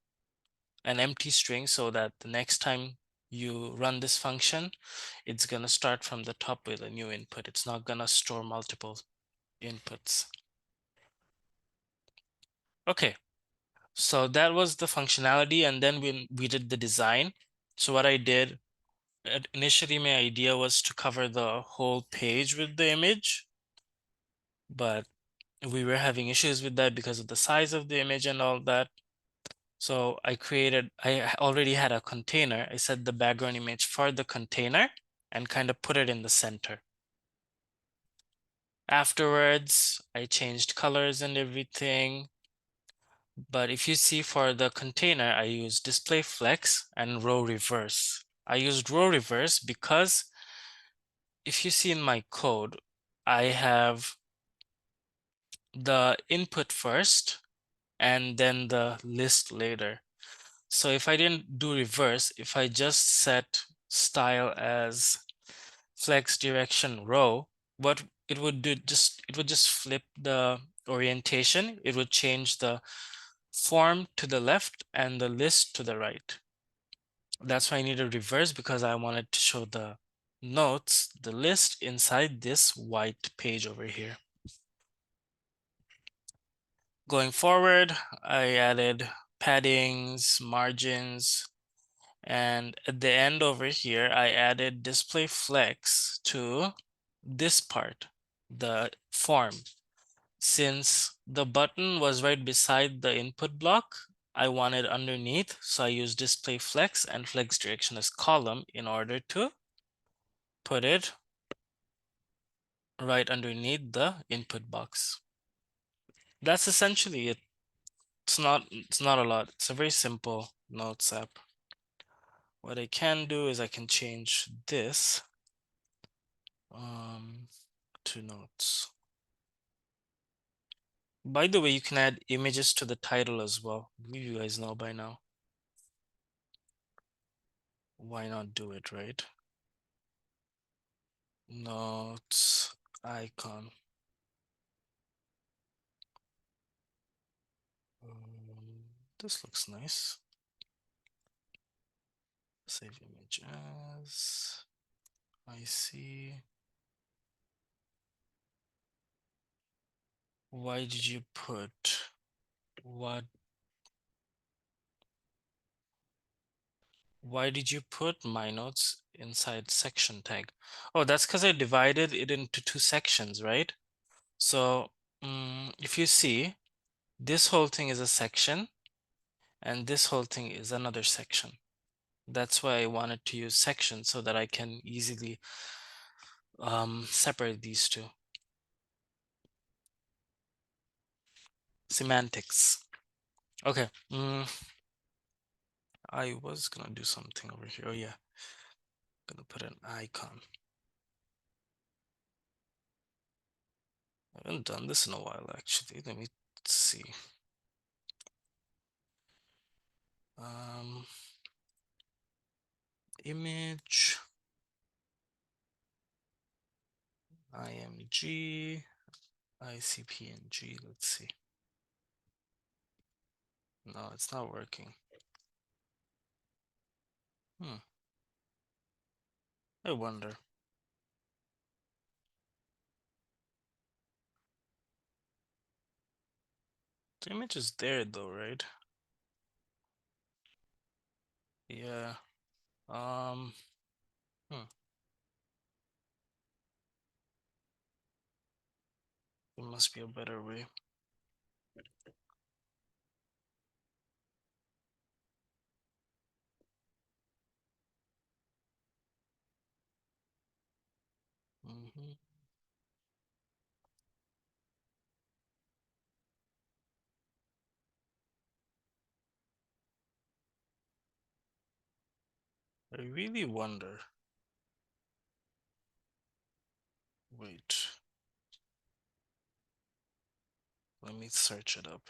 an empty string so that the next time you run this function, it's going to start from the top with a new input. It's not going to store multiple inputs. Okay, so that was the functionality, and then we did the design. So what I did, initially my idea was to cover the whole page with the image, but we were having issues with that because of the size of the image and all that. So I already had a container. I set the background image for the container and kind of put it in the center. Afterwards, I changed colors and everything. But if you see for the container, I used display flex and row reverse. I used row reverse because if you see in my code, I have the input first and then the list later. So if I didn't do reverse, if I just set style as flex direction row, what it would do, it would just flip the orientation. It would change the form to the left and the list to the right. That's why I needed reverse, because I wanted to show the notes, the list inside this white page over here. Going forward, I added paddings, margins, and at the end over here, I added display flex to this part, the form. Since the button was right beside the input block, I wanted underneath, so I used display flex and flex direction as column in order to put it right underneath the input box. That's essentially it. It's not a lot. It's a very simple notes app. What I can do is I can change this to notes. By the way, you can add images to the title as well. I believe you guys know by now. Why not do it, right? Notes icon. This looks nice. Save image as. I see. Why did you put what? Why did you put my notes inside section tag? Oh, that's because I divided it into two sections, right? So if you see, this whole thing is a section and this whole thing is another section. That's why I wanted to use sections so that I can easily separate these two. semantics. Okay. I was gonna do something over here. Oh yeah, gonna put an icon. I haven't done this in a while actually. Let me see. Image img icpng. Let's see. No, it's not working. I wonder. The image is there though, right? Yeah. Hmm. There must be a better way. I really wonder. Wait. Let me search it up.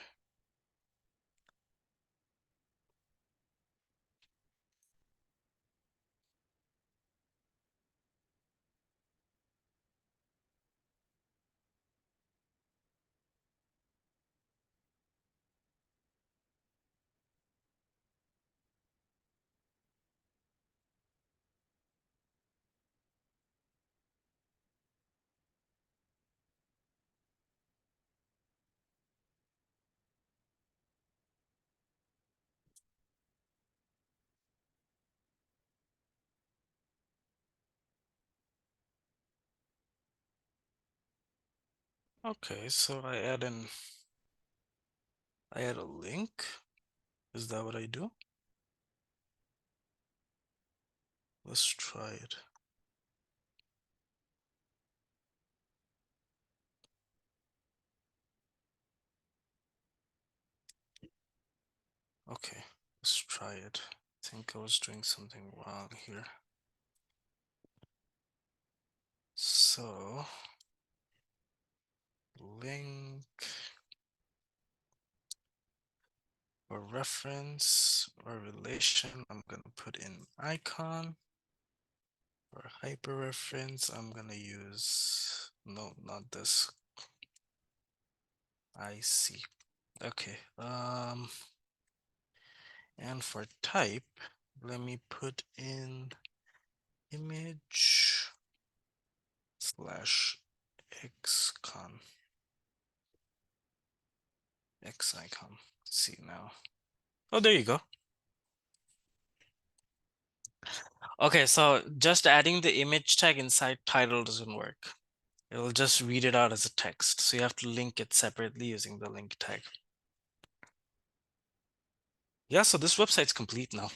Okay, so I add a link. Is that what I do? Let's try it. Okay, let's try it. I think I was doing something wrong here. So, link or reference or relation, I'm gonna put in icon. For hyperreference, I'm gonna use, no, not this. I see. Okay. And for type, let me put in image slash xcon. X icon. Let's see now. Oh, there you go. Okay, so just adding the image tag inside title doesn't work. It will just read it out as a text. So you have to link it separately using the link tag. Yeah, so this website's complete now.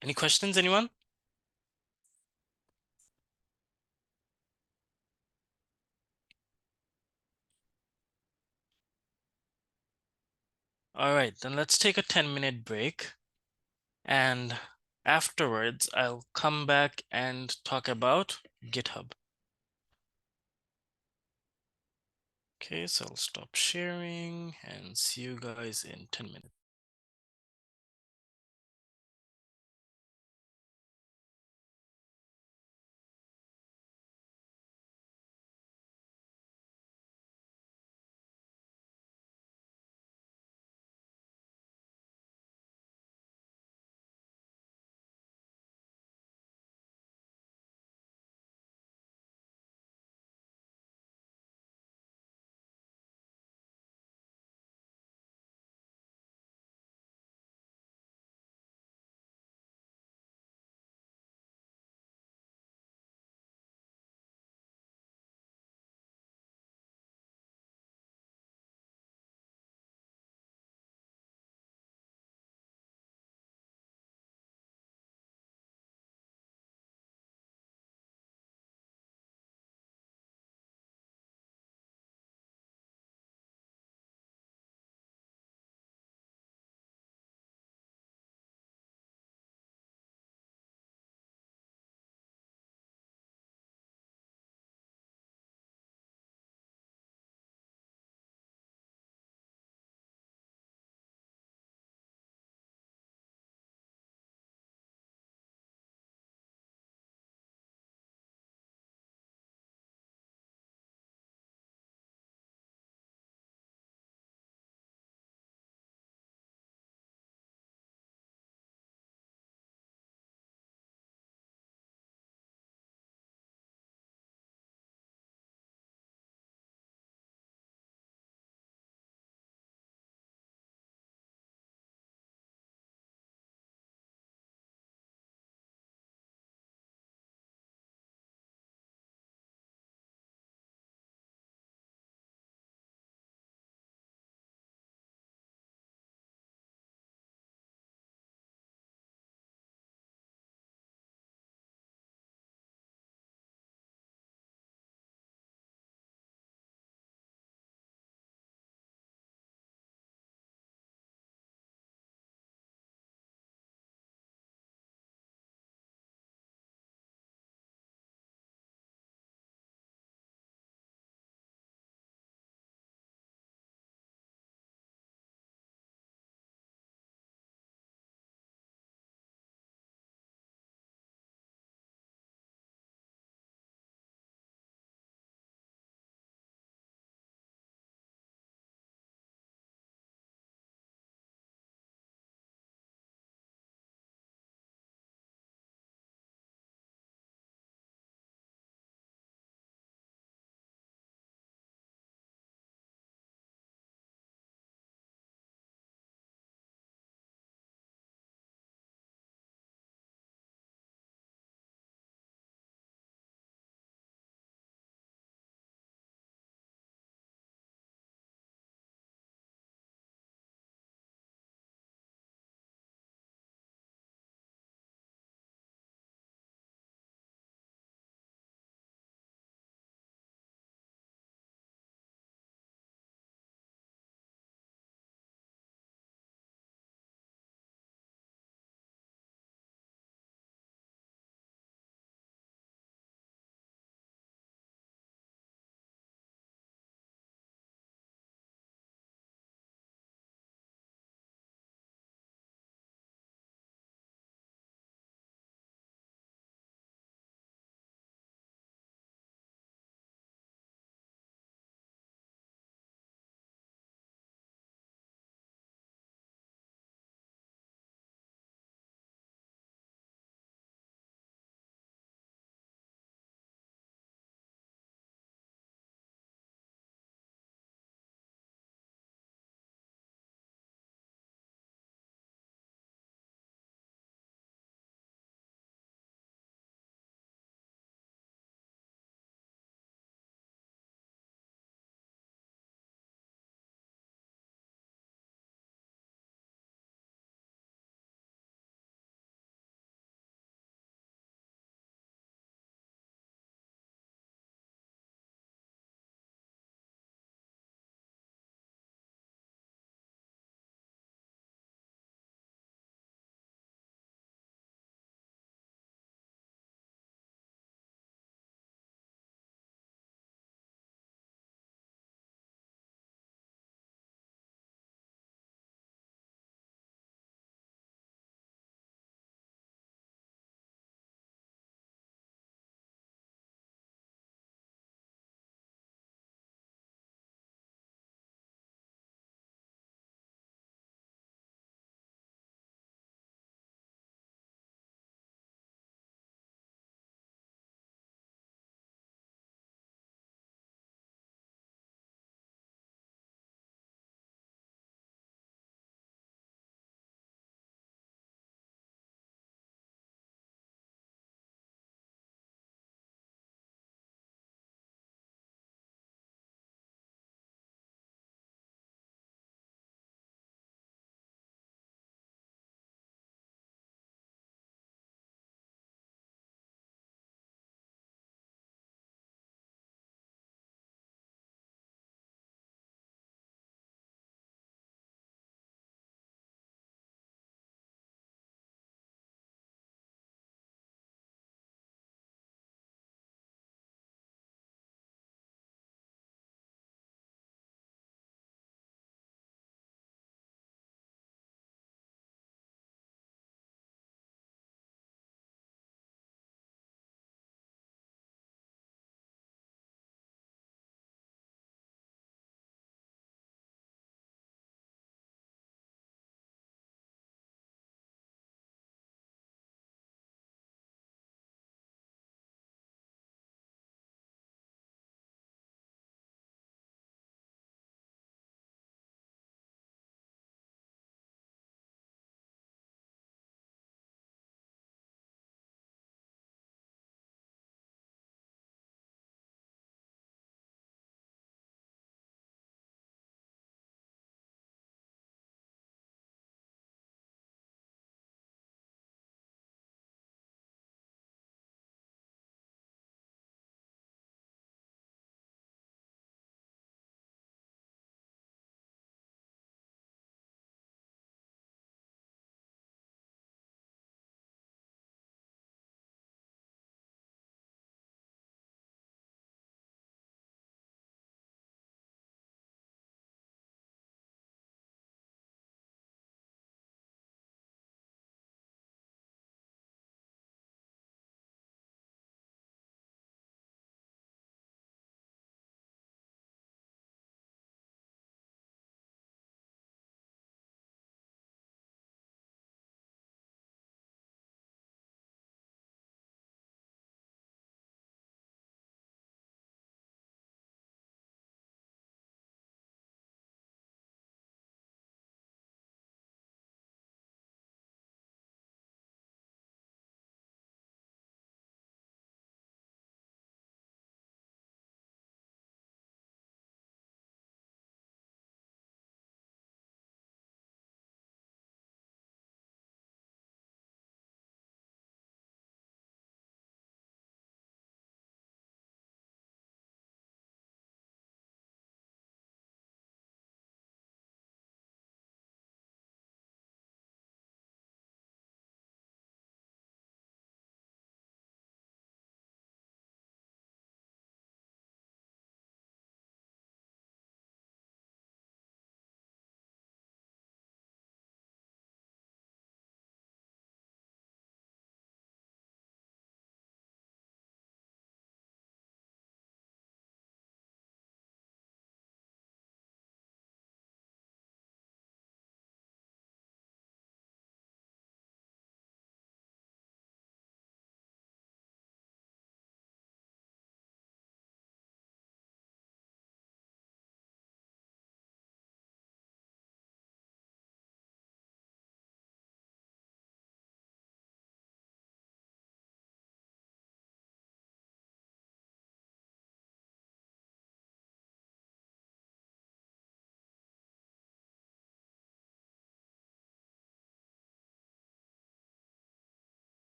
Any questions, anyone? All right, then let's take a 10-minute break. And afterwards, I'll come back and talk about GitHub. Okay, so I'll stop sharing and see you guys in 10 minutes.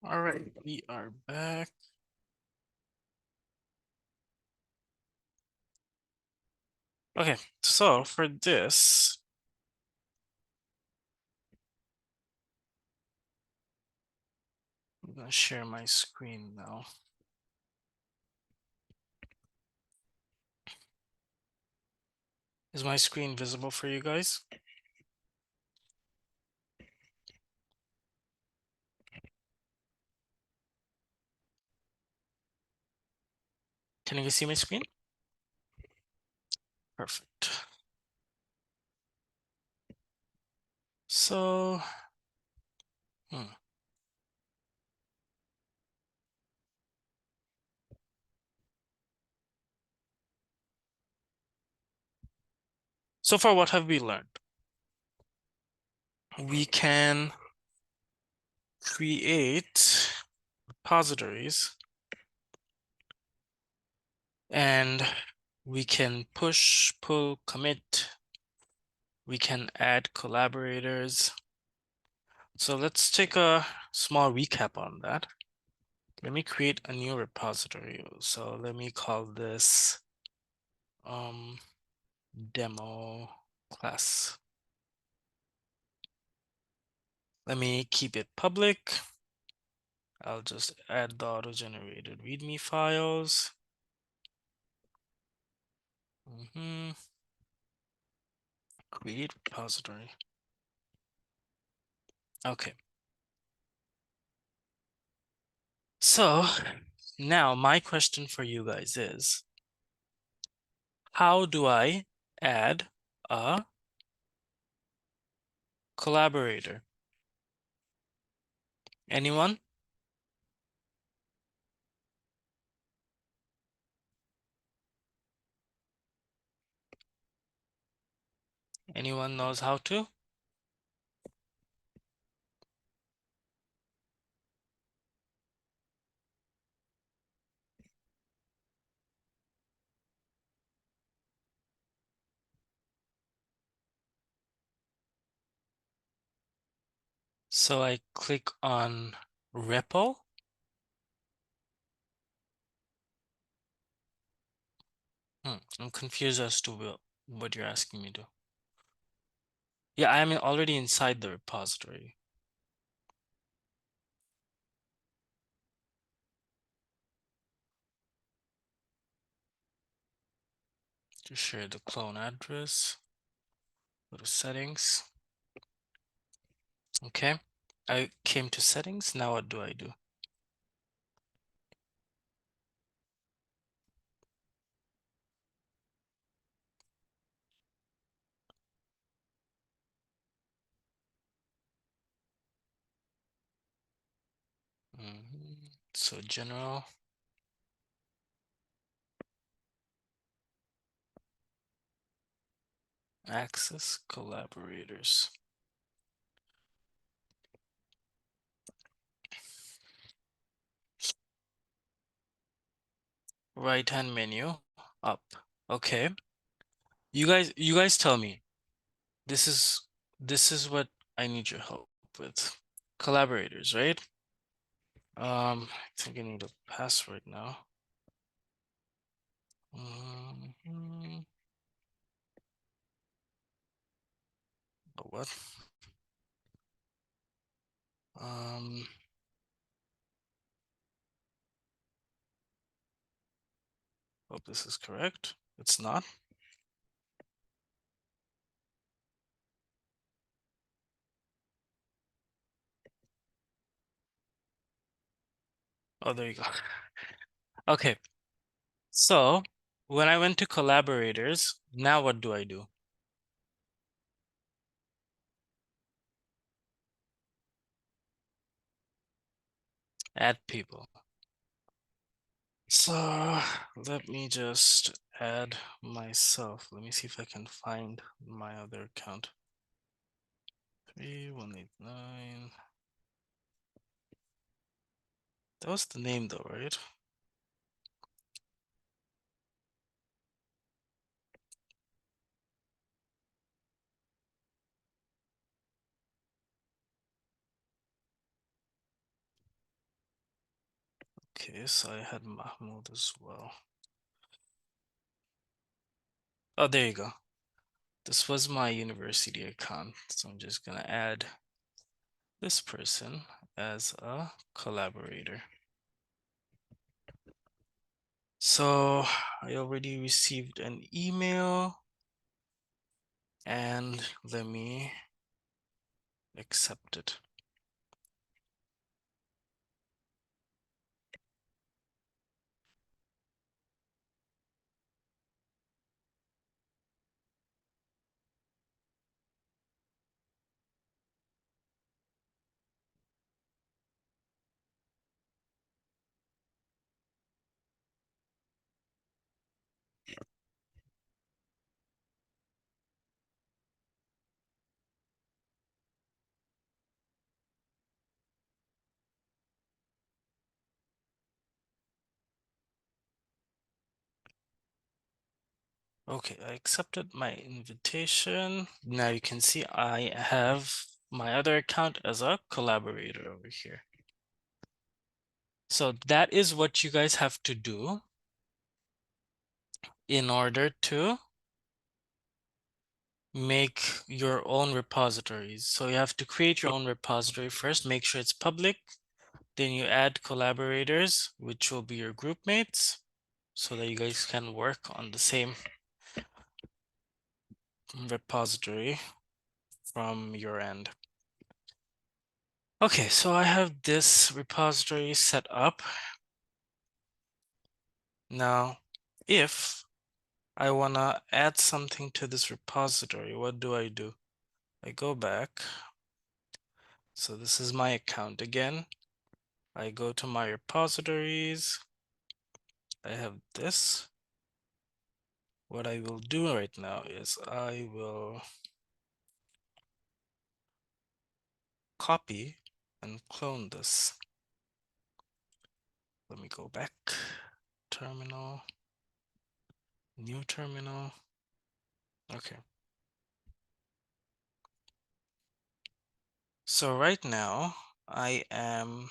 All right, we are back. Okay, so for this, I'm gonna share my screen now. Is my screen visible for you guys? Can you guys see my screen? Perfect. So, hmm. So far, what have we learned? We can create repositories and we can push, pull, commit. We can add collaborators. So let's take a small recap on that. Let me create a new repository. So let me call this demo class. Let me keep it public. I'll just add the auto-generated README files. Create repository. Okay. So now my question for you guys is, how do I add a collaborator? Anyone? Anyone knows how to? So I click on repo. I'm confused as to what you're asking me to. Yeah, I'm already inside the repository. To share the clone address, go to settings. Okay, I came to settings. Now what do I do? So general, access collaborators. Right hand menu up. Okay. You guys tell me. This is what I need your help with. Collaborators, right? I think I need a password now. Mhm. What? Um, Hope this is correct. It's not. Oh, there you go. Okay. So when I went to collaborators, now what do I do? Add people. So let me just add myself. Let me see if I can find my other account. 3189. That was the name though, right? Okay, so I had Mahmoud as well. Oh, there you go. This was my university account, so I'm just gonna add this person as a collaborator. So I already received an email, and let me accept it. Okay, I accepted my invitation. Now you can see I have my other account as a collaborator over here. So that is what you guys have to do in order to make your own repositories. So you have to create your own repository first, make sure it's public. Then you add collaborators, which will be your group mates, so that you guys can work on the same repository from your end. Okay, so I have this repository set up. Now, if I want to add something to this repository, what do? I go back. So this is my account again. I go to my repositories. I have this. What I will do right now is I will copy and clone this. Let me go back. Terminal, new terminal. Okay. So right now I am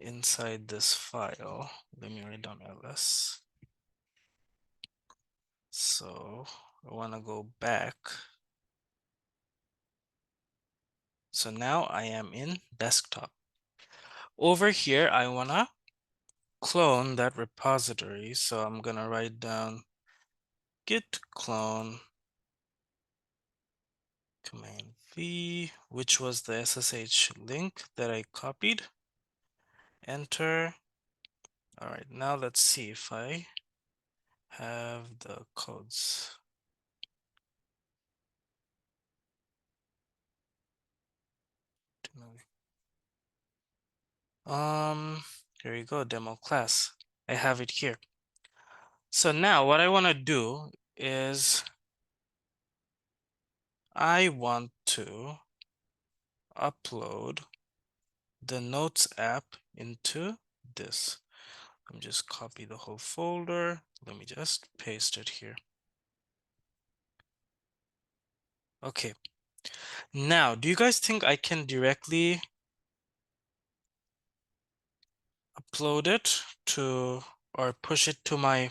inside this file. Let me write down ls. So I want to go back. So now I am in desktop. Over here, I want to clone that repository. So I'm going to write down git clone command V, which was the SSH link that I copied. Enter. All right, now let's see if I have the codes. Here you go, demo class. I have it here. So now what I want to do is I want to upload the Notes app into this. Let me just copy the whole folder. Let me just paste it here. Okay. Now, do you guys think I can directly upload it to or push it to my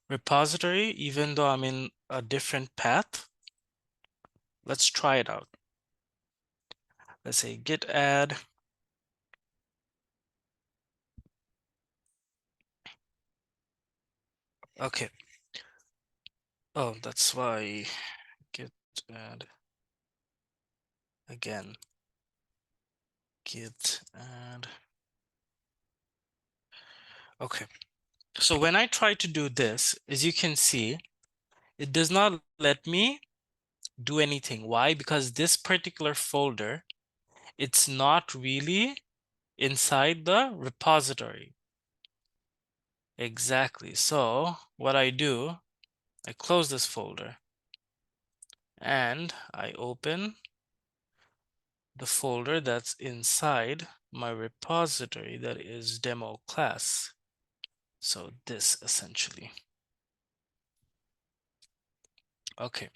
repository even though I'm in a different path? Let's try it out. Let's say git add. Okay. Oh, that's why git add again. Git add. Okay. So when I try to do this, as you can see, it does not let me do anything. Why? Because this particular folder, it's not really inside the repository. Exactly. So what I do, I close this folder and I open the folder that's inside my repository that is demo class. So this essentially. Okay.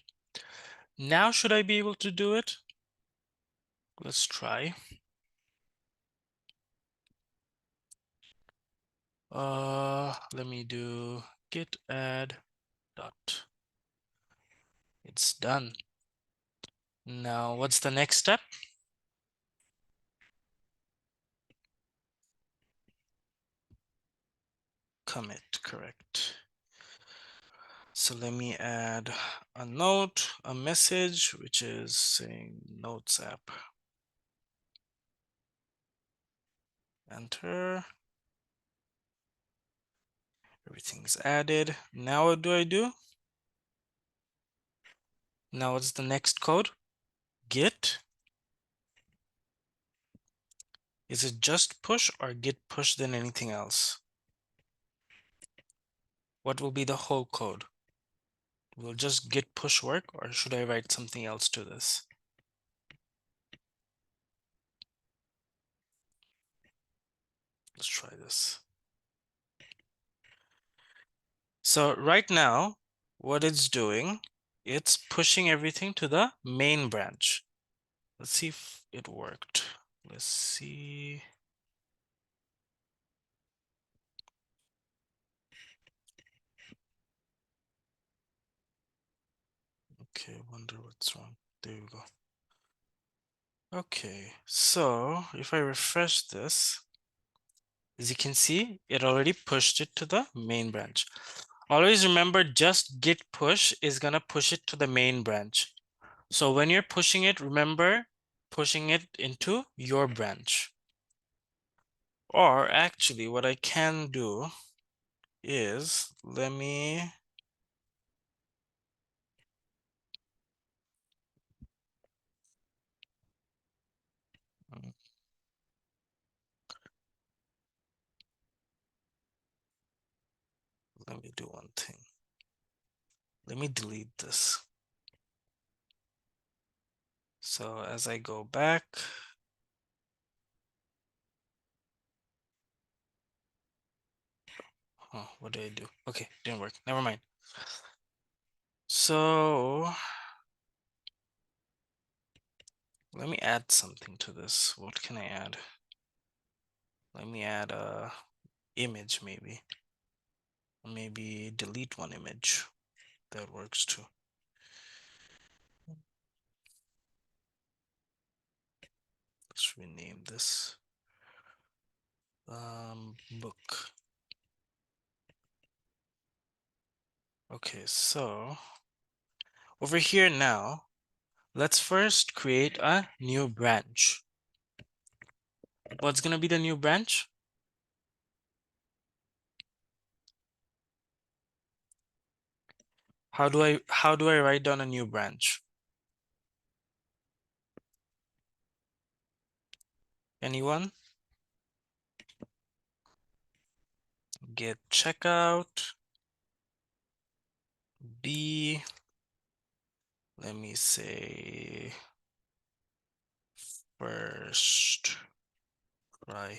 Now should I be able to do it? Let's try. Let me do git add dot. It's done. Now, what's the next step? Commit, correct. So let me add a note, a message, which is saying notes app. Enter. Everything's added. Now what do I do? Now what's the next code? Git. Is it just push or git push then anything else? What will be the whole code? Will just git push work or should I write something else to this? Let's try this. So right now, what it's doing, it's pushing everything to the main branch. Let's see if it worked. Let's see. Okay, wonder what's wrong. There we go. Okay, so if I refresh this, as you can see, it already pushed it to the main branch. Always remember, just git push is gonna push it to the main branch. So when you're pushing it, remember pushing it into your branch. Or actually, what I can do is, let me do one thing. Let me delete this. So as I go back, oh, what did I do? Okay, didn't work. Never mind. So let me add something to this. What can I add? Let me add a image maybe. Maybe delete one image. That works too. Let's rename this. Book. Okay, so over here now, let's first create a new branch. What's gonna be the new branch? How do I write down a new branch? Anyone? Get checkout. B. Let me say first try.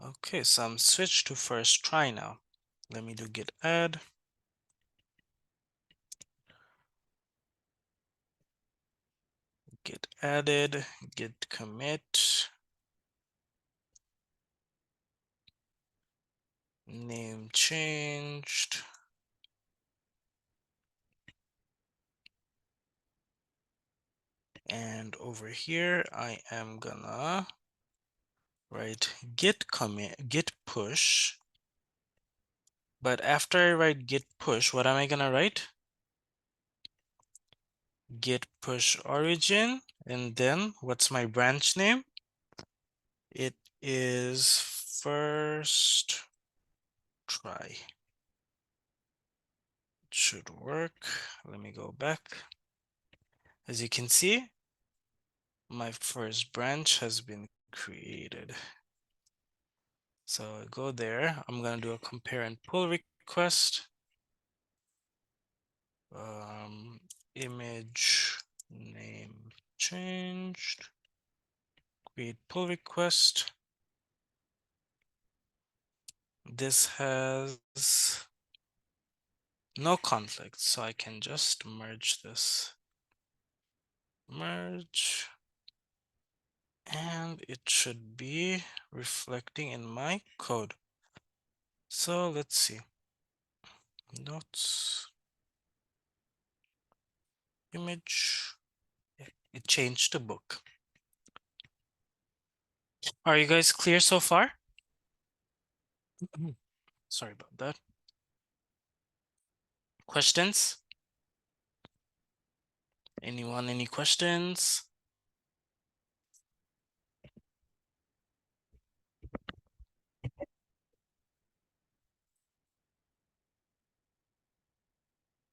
Okay, so I'm switched to first try now. Let me do git add. Get added, git commit, name changed. And over here, I am gonna write git commit, git push. But after I write git push, what am I gonna write? Git push origin. And then what's my branch name? It is first try. It should work. Let me go back. As you can see, my first branch has been created. So I go there. I'm gonna do a compare and pull request. Image name changed. Create pull request. This has no conflict, so I can just merge this. Merge and it should be reflecting in my code. So let's see. Notes, image, it changed to book. Are you guys clear so far? Sorry about that. Questions? Anyone, any questions?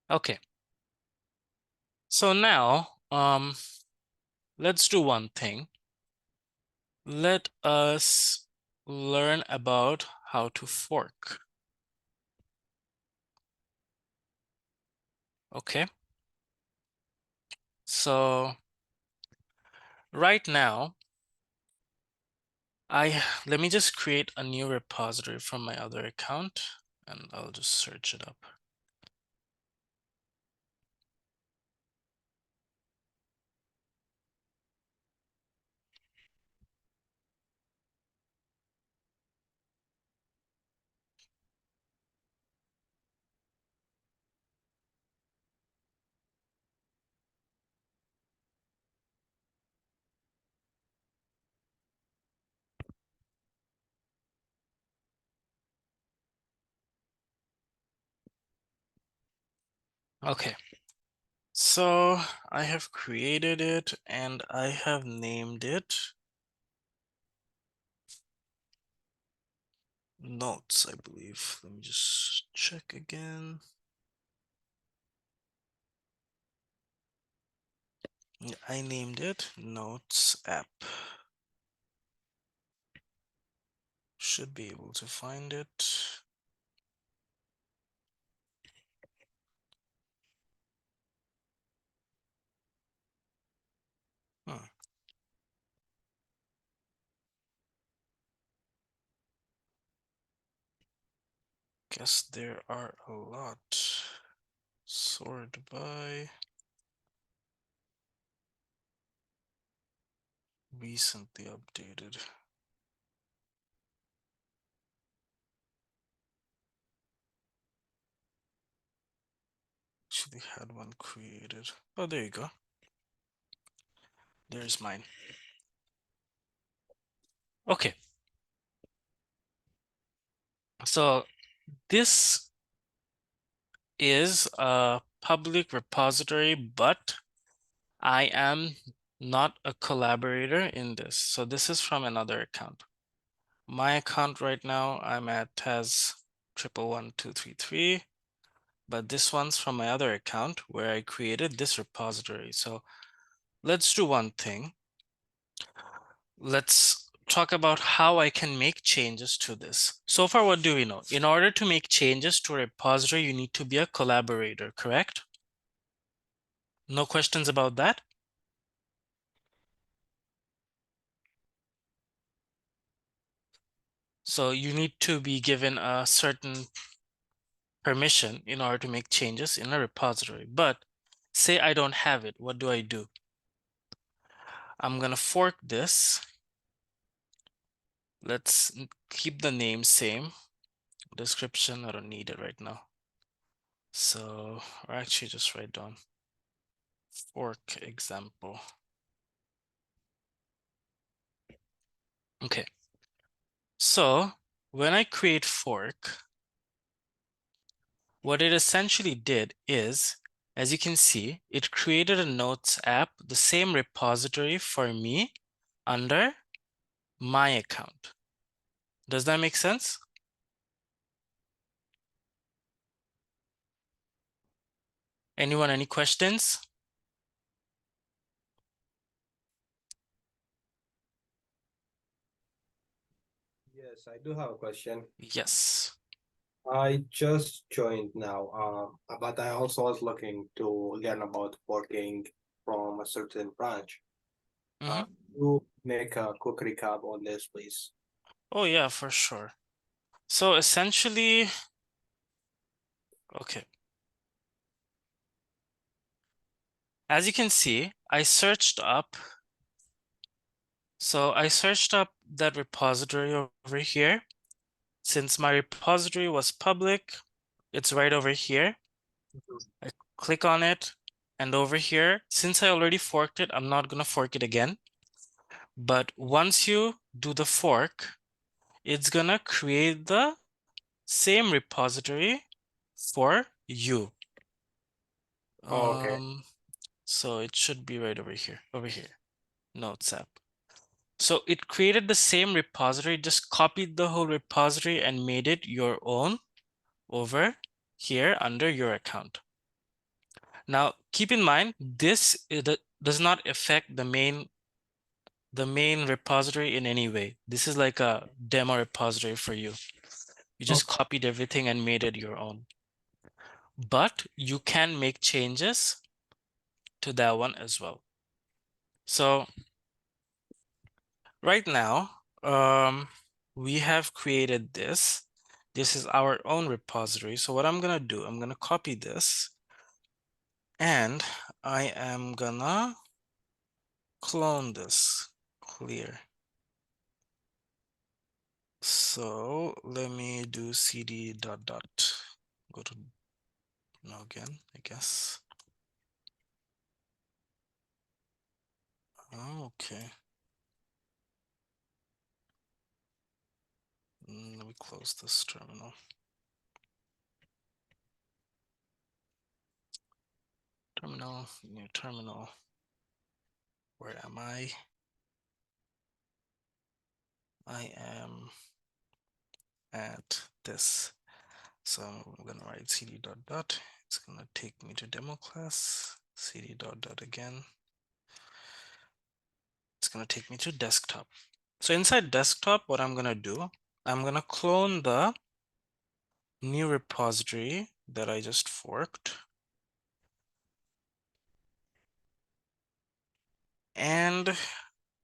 Okay. So now, let's do one thing. Let us learn about how to fork. Okay. So right now, let me just create a new repository from my other account and I'll just search it up. Okay. So I have created it and I have named it notes, I believe. Let me just check again. I named it Notes app. Should be able to find it. Hmm. Guess there are a lot. Sort by recently updated. Actually had one created. Oh, there you go. There's mine. Okay. So this is a public repository, but I am not a collaborator in this. So this is from another account. My account right now I'm at has 111233, but this one's from my other account where I created this repository. So let's do one thing. Let's talk about how I can make changes to this. So far, what do we know? In order to make changes to a repository, you need to be a collaborator, correct? No questions about that? So you need to be given a certain permission in order to make changes in a repository. But say I don't have it, what do I do? I'm gonna fork this. Let's keep the name same. Description, I don't need it right now. So, or actually just write down fork example. Okay. So when I create fork, what it essentially did is, as you can see, it created a notes app, the same repository for me under my account. Does that make sense? Anyone, any questions? Yes, I do have a question. Yes. I just joined now, but I also was looking to learn about working from a certain branch. Mm-hmm. You make a quick recap on this, please. Oh yeah, for sure. So essentially, okay. As you can see, I searched up So I searched up that repository over here. Since my repository was public, it's right over here. I click on it, and over here, since I already forked it, I'm not gonna fork it again. But once you do the fork, it's gonna create the same repository for you. Okay. So it should be right over here, Notes app. So it created the same repository, just copied the whole repository and made it your own over here under your account. Now, keep in mind, this does not affect the main repository in any way. This is like a demo repository for you. You just copied everything and made it your own. But you can make changes to that one as well. So right now, we have created this. This is our own repository. So what I'm gonna do, I'm gonna copy this and I am gonna clone this, clear. So let me do cd dot dot, go to no again, I guess. Okay. Let me close this terminal. New terminal. Where am I? I am at this. So I'm gonna write cd dot dot. It's gonna take me to demo class. Cd dot dot again. It's gonna take me to desktop. So inside desktop, what I'm gonna do, I'm gonna clone the new repository that I just forked. And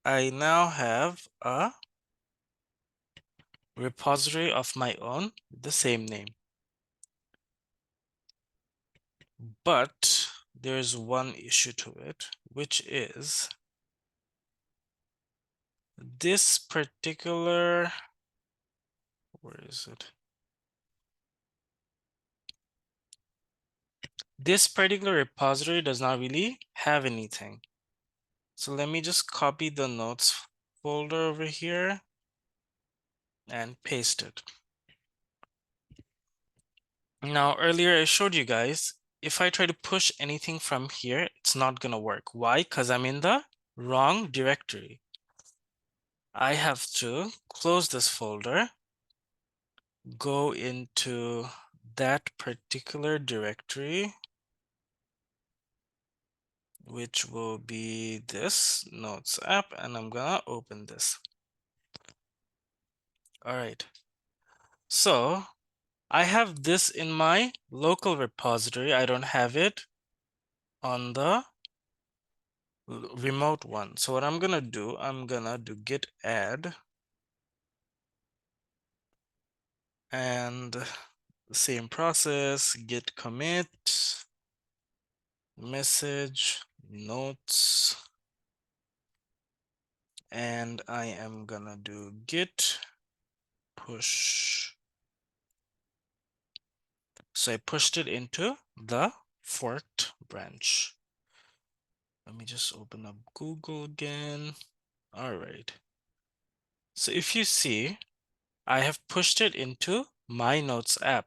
I now have a repository of my own with the same name. But there's one issue to it, which is this particular, where is it? This particular repository does not really have anything. So let me just copy the notes folder over here and paste it. Now, earlier I showed you guys, if I try to push anything from here, it's not gonna work. Why? Because I'm in the wrong directory. I have to close this folder, go into that particular directory, which will be this Notes app, and I'm gonna open this. All right. So I have this in my local repository. I don't have it on the remote one. So what I'm gonna do git add and the same process, git commit, message, notes, and I am gonna do git push. So I pushed it into the forked branch. Let me just open up Google again. All right. So if you see, I have pushed it into my Notes app.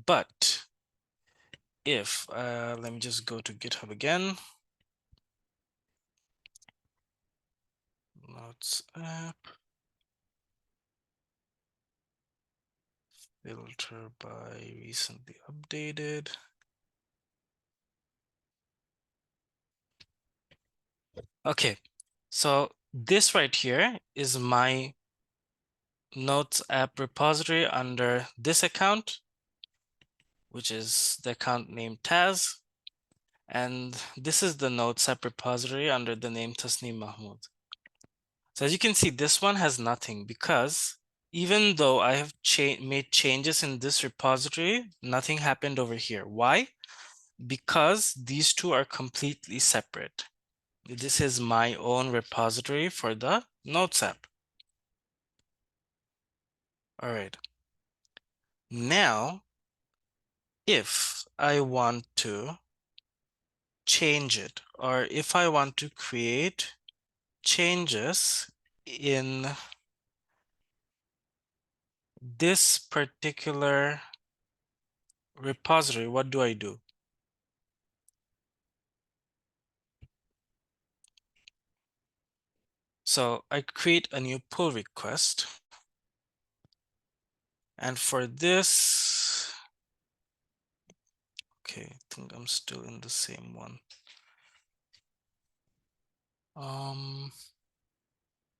But if, let me just go to GitHub again. Notes app. Filter by recently updated. Okay, so this right here is my Notes app repository under this account, which is the account named Taz. And this is the Notes app repository under the name Tasneem Mahmood. So as you can see, this one has nothing because even though I have made changes in this repository, nothing happened over here. Why? Because these two are completely separate. This is my own repository for the Notes app. All right. Now, if I want to change it, or if I want to create changes in this particular repository, what do I do? So I create a new pull request. And for this, okay, I think I'm still in the same one.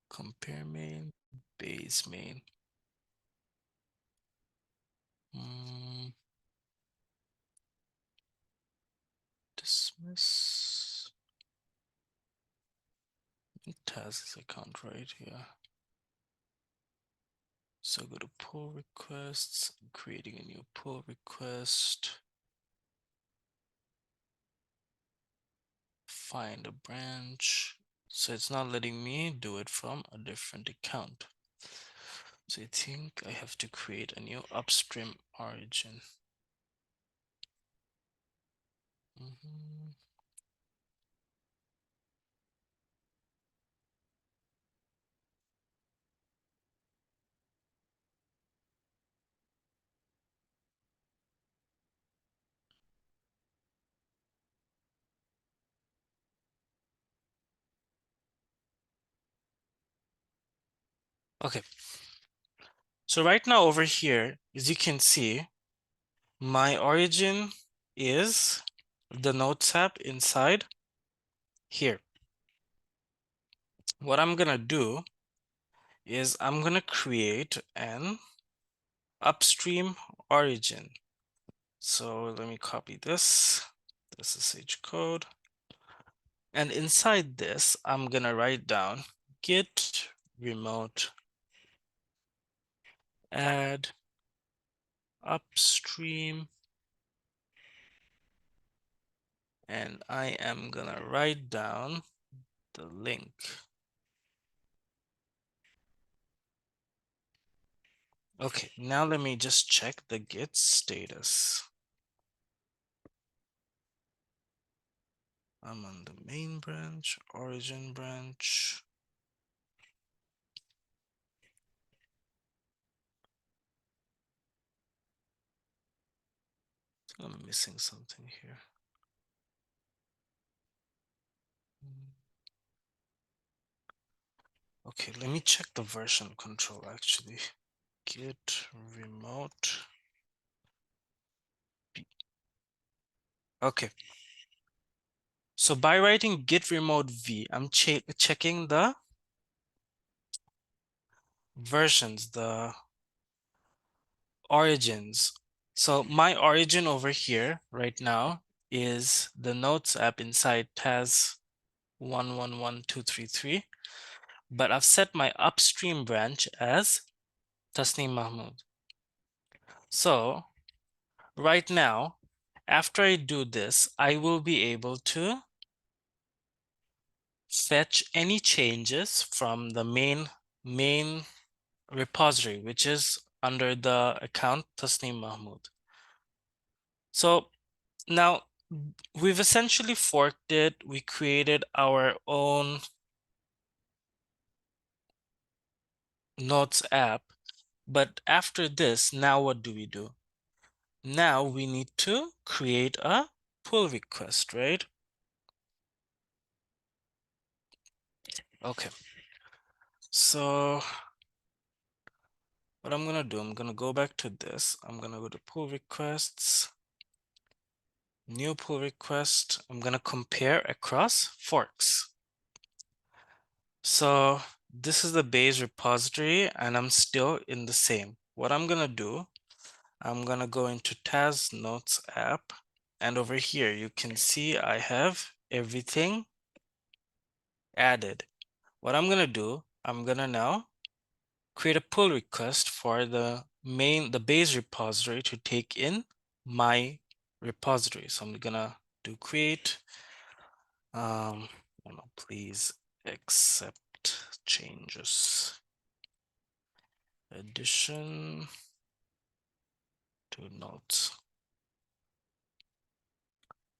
Compare main, base main. Dismiss. It has this account right here. So go to pull requests, I'm creating a new pull request. Find a branch. So it's not letting me do it from a different account. So I think I have to create a new upstream origin. Okay. So right now over here, as you can see, my origin is the Notes app inside here. What I'm gonna do is I'm gonna create an upstream origin. So let me copy this SSH code. And inside this, I'm gonna write down git remote add upstream. And I am gonna write down the link. Okay, now let me just check the git status. I'm on the main branch, origin branch. I'm missing something here. Okay, let me check the version control actually. Git remote. Okay. So by writing git remote v, I'm checking the versions, the origins. So my origin over here right now is the Notes app inside TAS 111233, but I've set my upstream branch as Tasneem Mahmood. So right now, after I do this, I will be able to fetch any changes from the main repository, which is under the account Tasneem Mahmood. So now we've essentially forked it. We created our own Notes app. But after this, now what do we do? Now we need to create a pull request, right? Okay. So what I'm gonna do, I'm gonna go back to this. I'm gonna go to pull requests, new pull request. I'm gonna compare across forks. So this is the base repository and I'm still in the same. What I'm gonna do, I'm gonna go into TAS Notes app, and over here you can see I have everything added. What I'm gonna do, I'm gonna now create a pull request for the base repository to take in my repository. So I'm gonna do create Please accept changes. Addition to notes.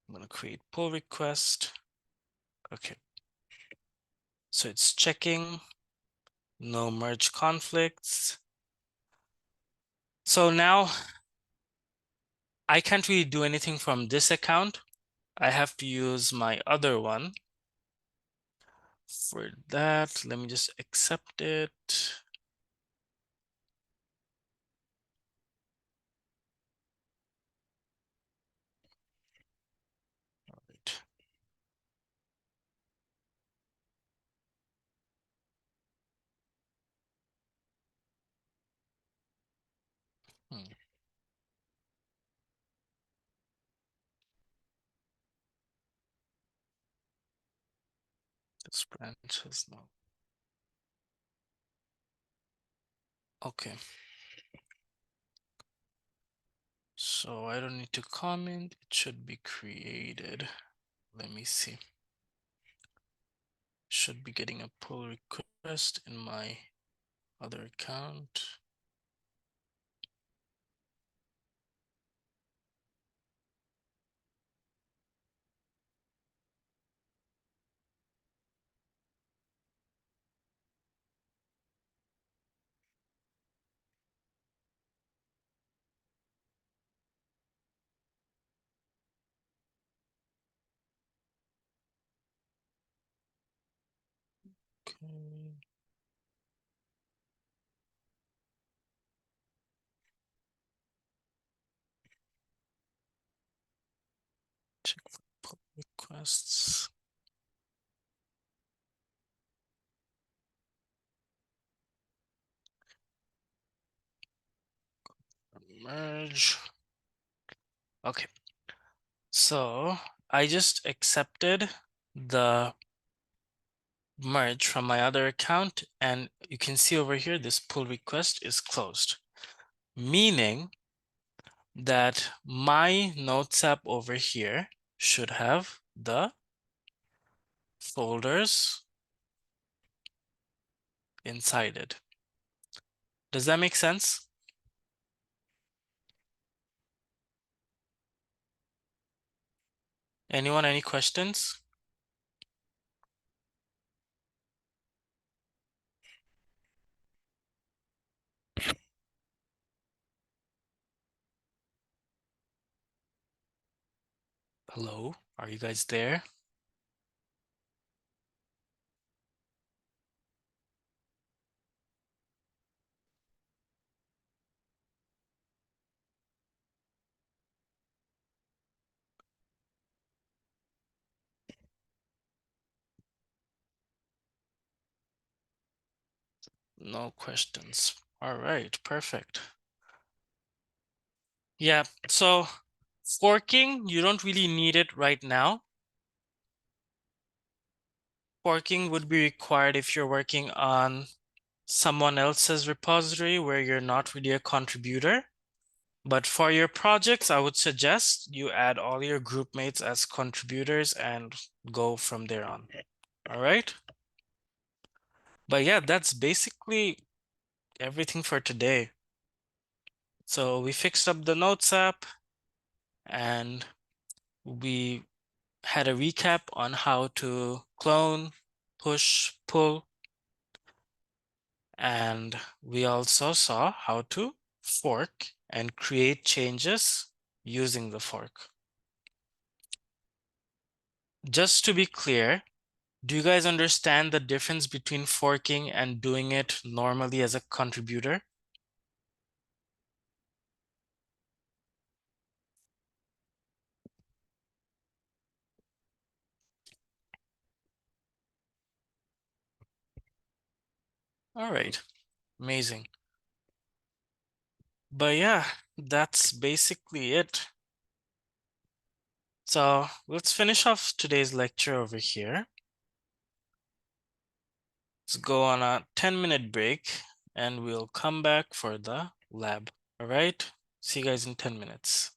I'm going to create pull request. Okay. So it's checking, no merge conflicts. So now I can't really do anything from this account. I have to use my other one. For that, let me just accept it. All right. This branch is no. Okay. So I don't need to comment. It should be created. Let me see. Should be getting a pull request in my other account. Okay. Check for pull requests. Merge. Okay. So I just accepted the merge from my other account, and you can see over here this pull request is closed, meaning that my notes app over here should have the folders inside it. Does that make sense? Anyone, any questions? Hello, are you guys there? No questions. All right, perfect. Yeah, so forking, you don't really need it right now. Forking would be required if you're working on someone else's repository where you're not really a contributor. But for your projects, I would suggest you add all your group mates as contributors and go from there on. All right. But yeah, that's basically everything for today. So we fixed up the Notes app and we had a recap on how to clone, push, pull, and we also saw how to fork and create changes using the fork. Just to be clear, do you guys understand the difference between forking and doing it normally as a contributor? All right, amazing. But yeah, that's basically it. So let's finish off today's lecture over here. Let's go on a 10-minute break and we'll come back for the lab. All right, see you guys in 10 minutes.